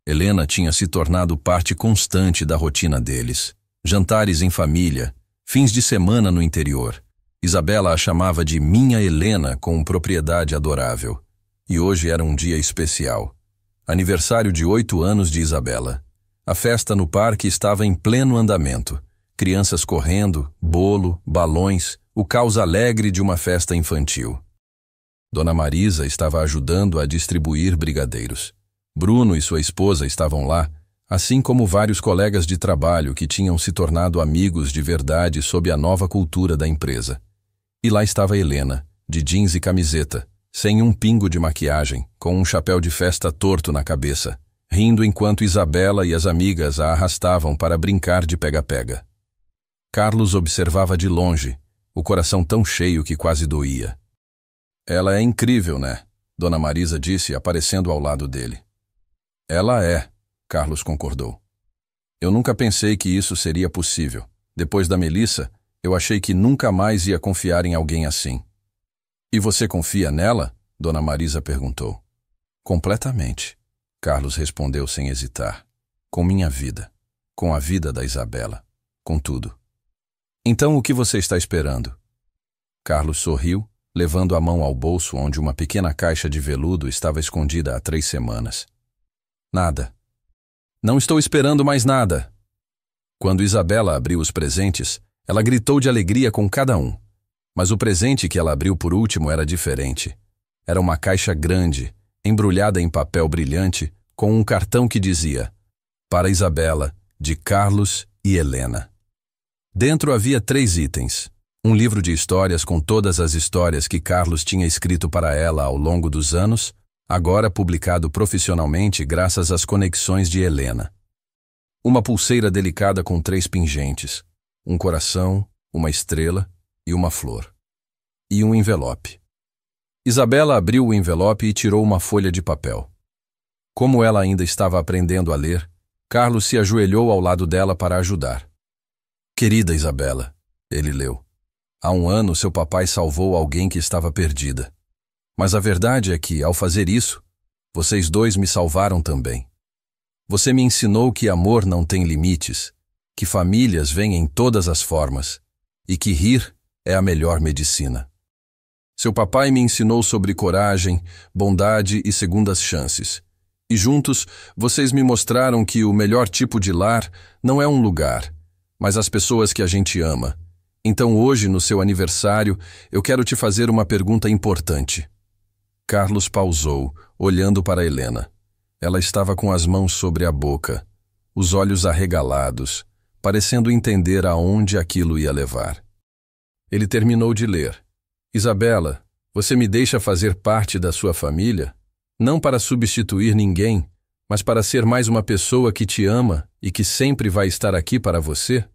Helena tinha se tornado parte constante da rotina deles. Jantares em família, fins de semana no interior. Isabela a chamava de minha Helena com propriedade adorável. E hoje era um dia especial. Aniversário de 8 anos de Isabela. A festa no parque estava em pleno andamento. Crianças correndo, bolo, balões, o caos alegre de uma festa infantil. Dona Marisa estava ajudando a distribuir brigadeiros. Bruno e sua esposa estavam lá, assim como vários colegas de trabalho que tinham se tornado amigos de verdade sob a nova cultura da empresa. E lá estava Helena, de jeans e camiseta, sem um pingo de maquiagem, com um chapéu de festa torto na cabeça, rindo enquanto Isabela e as amigas a arrastavam para brincar de pega-pega. Carlos observava de longe, o coração tão cheio que quase doía. Ela é incrível, né? Dona Marisa disse, aparecendo ao lado dele. Ela é, Carlos concordou. Eu nunca pensei que isso seria possível. Depois da Melissa, eu achei que nunca mais ia confiar em alguém assim. E você confia nela? Dona Marisa perguntou. Completamente, Carlos respondeu sem hesitar. Com minha vida, com a vida da Isabela, com tudo. Então o que você está esperando? Carlos sorriu, levando a mão ao bolso onde uma pequena caixa de veludo estava escondida há 3 semanas. Nada. Não estou esperando mais nada. Quando Isabela abriu os presentes, ela gritou de alegria com cada um. Mas o presente que ela abriu por último era diferente. Era uma caixa grande, embrulhada em papel brilhante, com um cartão que dizia: para Isabela, de Carlos e Helena. Dentro havia 3 itens. Um livro de histórias com todas as histórias que Carlos tinha escrito para ela ao longo dos anos, agora publicado profissionalmente graças às conexões de Helena. Uma pulseira delicada com 3 pingentes, um coração, uma estrela e uma flor. E um envelope. Isabela abriu o envelope e tirou uma folha de papel. Como ela ainda estava aprendendo a ler, Carlos se ajoelhou ao lado dela para ajudar. Querida Isabela, ele leu. Há 1 ano seu papai salvou alguém que estava perdida. Mas a verdade é que, ao fazer isso, vocês 2 me salvaram também. Você me ensinou que amor não tem limites, que famílias vêm em todas as formas e que rir é a melhor medicina. Seu papai me ensinou sobre coragem, bondade e segundas chances. E juntos, vocês me mostraram que o melhor tipo de lar não é um lugar, mas as pessoas que a gente ama. Então hoje, no seu aniversário, eu quero te fazer uma pergunta importante. Carlos pausou, olhando para Helena. Ela estava com as mãos sobre a boca, os olhos arregalados, parecendo entender aonde aquilo ia levar. Ele terminou de ler. Isabela, você me deixa fazer parte da sua família? Não para substituir ninguém, mas para ser mais uma pessoa que te ama e que sempre vai estar aqui para você?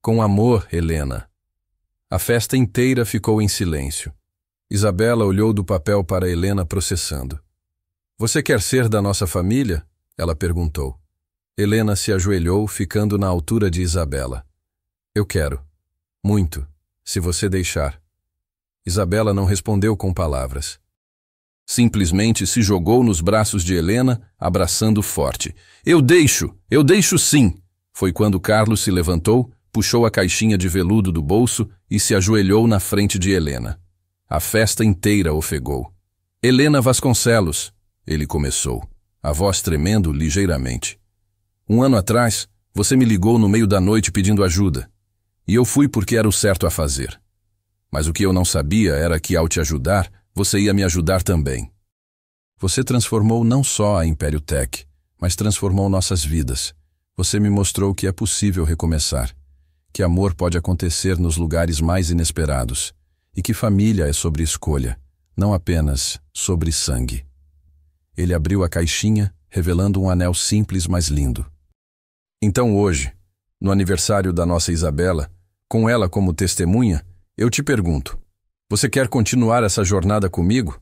Com amor, Helena. A festa inteira ficou em silêncio. Isabela olhou do papel para Helena processando. Você quer ser da nossa família? Ela perguntou. Helena se ajoelhou, ficando na altura de Isabela. Eu quero. Muito, se você deixar. Isabela não respondeu com palavras. Simplesmente se jogou nos braços de Helena, abraçando forte. Eu deixo sim! Foi quando Carlos se levantou, puxou a caixinha de veludo do bolso e se ajoelhou na frente de Helena. A festa inteira ofegou. Helena Vasconcelos, ele começou, a voz tremendo ligeiramente. 1 ano atrás, você me ligou no meio da noite pedindo ajuda. E eu fui porque era o certo a fazer. Mas o que eu não sabia era que, ao te ajudar, você ia me ajudar também. Você transformou não só a Império Tech, mas transformou nossas vidas. Você me mostrou que é possível recomeçar, que amor pode acontecer nos lugares mais inesperados, e que família é sobre escolha, não apenas sobre sangue. Ele abriu a caixinha, revelando um anel simples, mas lindo. Então hoje, no aniversário da nossa Isabela, com ela como testemunha, eu te pergunto, você quer continuar essa jornada comigo?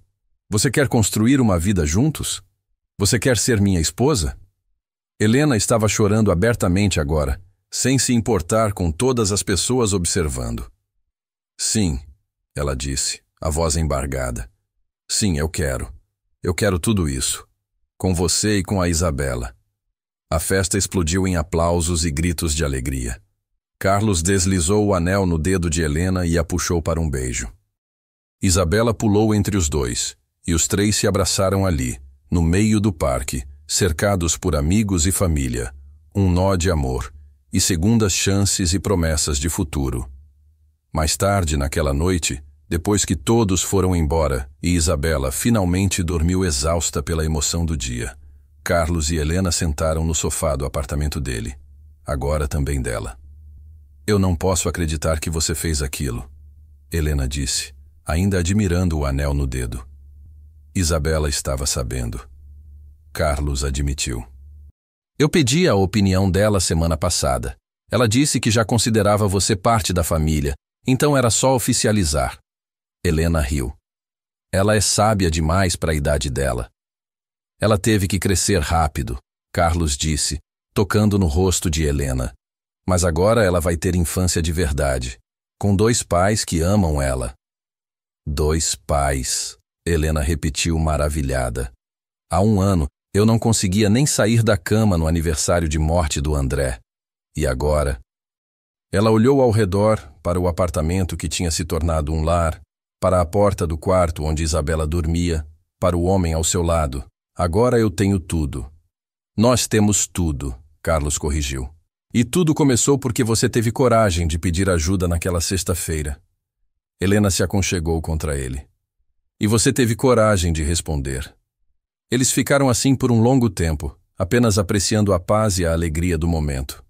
Você quer construir uma vida juntos? Você quer ser minha esposa? Helena estava chorando abertamente agora, sem se importar com todas as pessoas observando. Sim, ela disse, a voz embargada. Sim, eu quero. Eu quero tudo isso. Com você e com a Isabela. A festa explodiu em aplausos e gritos de alegria. Carlos deslizou o anel no dedo de Helena e a puxou para um beijo. Isabela pulou entre os 2, e os 3 se abraçaram ali, no meio do parque, cercados por amigos e família, um nó de amor, e segundas chances e promessas de futuro. Mais tarde, naquela noite, depois que todos foram embora e Isabela finalmente dormiu exausta pela emoção do dia, Carlos e Helena sentaram no sofá do apartamento dele, agora também dela. Eu não posso acreditar que você fez aquilo, Helena disse, ainda admirando o anel no dedo. Isabela estava sabendo. Carlos admitiu. Eu pedi a opinião dela semana passada. Ela disse que já considerava você parte da família, então era só oficializar. Helena riu. Ela é sábia demais para a idade dela. Ela teve que crescer rápido, Carlos disse, tocando no rosto de Helena. Mas agora ela vai ter infância de verdade, com 2 pais que amam ela. 2 pais, Helena repetiu maravilhada. Há 1 ano, eu não conseguia nem sair da cama no aniversário de morte do André. E agora? Ela olhou ao redor, para o apartamento que tinha se tornado um lar, para a porta do quarto onde Isabela dormia, para o homem ao seu lado. Agora eu tenho tudo. Nós temos tudo, Carlos corrigiu. E tudo começou porque você teve coragem de pedir ajuda naquela sexta-feira. Helena se aconchegou contra ele. E você teve coragem de responder. Eles ficaram assim por um longo tempo, apenas apreciando a paz e a alegria do momento.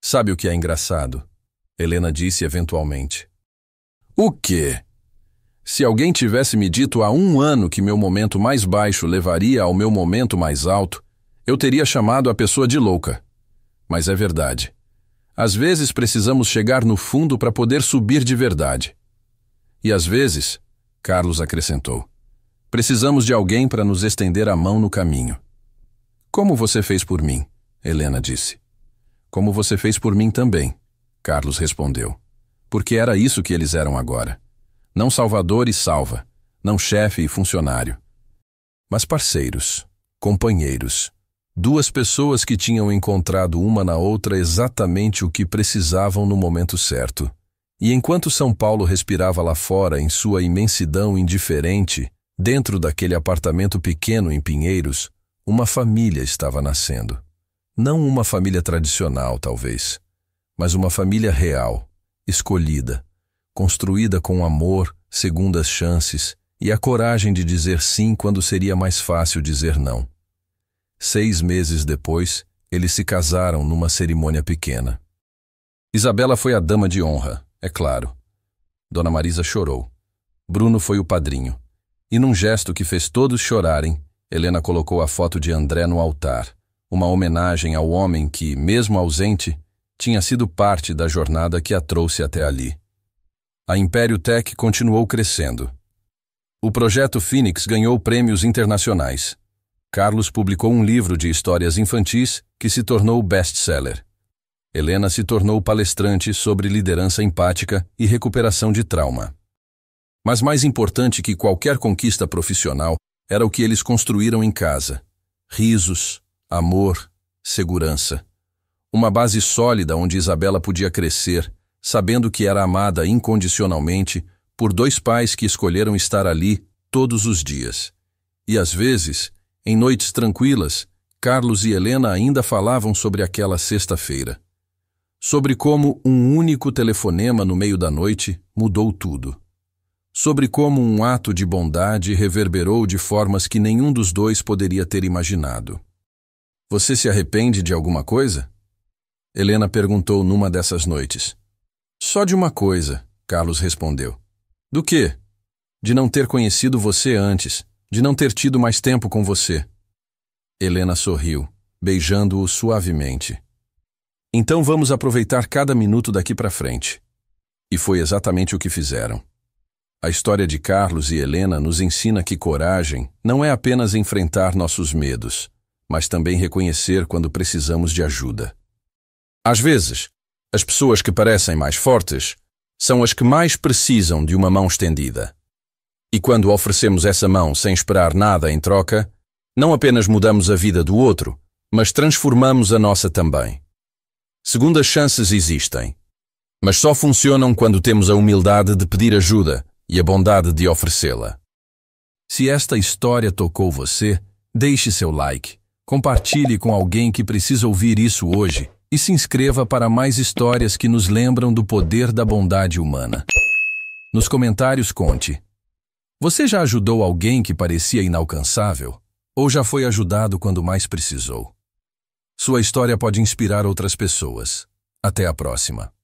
Sabe o que é engraçado? Helena disse eventualmente. O quê? Se alguém tivesse me dito há 1 ano que meu momento mais baixo levaria ao meu momento mais alto, eu teria chamado a pessoa de louca. Mas é verdade. Às vezes precisamos chegar no fundo para poder subir de verdade. E às vezes, Carlos acrescentou, precisamos de alguém para nos estender a mão no caminho. Como você fez por mim, Helena disse. Como você fez por mim também, Carlos respondeu. Porque era isso que eles eram agora. Não salvador e salva, não chefe e funcionário. Mas parceiros, companheiros, 2 pessoas que tinham encontrado uma na outra exatamente o que precisavam no momento certo. E enquanto São Paulo respirava lá fora em sua imensidão indiferente, dentro daquele apartamento pequeno em Pinheiros, uma família estava nascendo. Não uma família tradicional, talvez, mas uma família real, escolhida, construída com amor, segundas chances e a coragem de dizer sim quando seria mais fácil dizer não. 6 meses depois, eles se casaram numa cerimônia pequena. Isabela foi a dama de honra, é claro. Dona Marisa chorou. Bruno foi o padrinho. E num gesto que fez todos chorarem, Helena colocou a foto de André no altar, uma homenagem ao homem que, mesmo ausente, tinha sido parte da jornada que a trouxe até ali. A Império Tech continuou crescendo. O projeto Phoenix ganhou prêmios internacionais. Carlos publicou um livro de histórias infantis que se tornou best-seller. Helena se tornou palestrante sobre liderança empática e recuperação de trauma. Mas mais importante que qualquer conquista profissional era o que eles construíram em casa. Risos, amor, segurança. Uma base sólida onde Isabela podia crescer, sabendo que era amada incondicionalmente por 2 pais que escolheram estar ali todos os dias. E às vezes, em noites tranquilas, Carlos e Helena ainda falavam sobre aquela sexta-feira. Sobre como um único telefonema no meio da noite mudou tudo. Sobre como um ato de bondade reverberou de formas que nenhum dos 2 poderia ter imaginado. Você se arrepende de alguma coisa? Helena perguntou numa dessas noites. Só de uma coisa, Carlos respondeu. Do quê? De não ter conhecido você antes, de não ter tido mais tempo com você. Helena sorriu, beijando-o suavemente. Então vamos aproveitar cada minuto daqui para frente. E foi exatamente o que fizeram. A história de Carlos e Helena nos ensina que coragem não é apenas enfrentar nossos medos, mas também reconhecer quando precisamos de ajuda. Às vezes, as pessoas que parecem mais fortes são as que mais precisam de uma mão estendida. E quando oferecemos essa mão sem esperar nada em troca, não apenas mudamos a vida do outro, mas transformamos a nossa também. Segundas chances existem, mas só funcionam quando temos a humildade de pedir ajuda e a bondade de oferecê-la. Se esta história tocou você, deixe seu like, compartilhe com alguém que precisa ouvir isso hoje e se inscreva para mais histórias que nos lembram do poder da bondade humana. Nos comentários conte. Você já ajudou alguém que parecia inalcançável? Ou já foi ajudado quando mais precisou? Sua história pode inspirar outras pessoas. Até a próxima.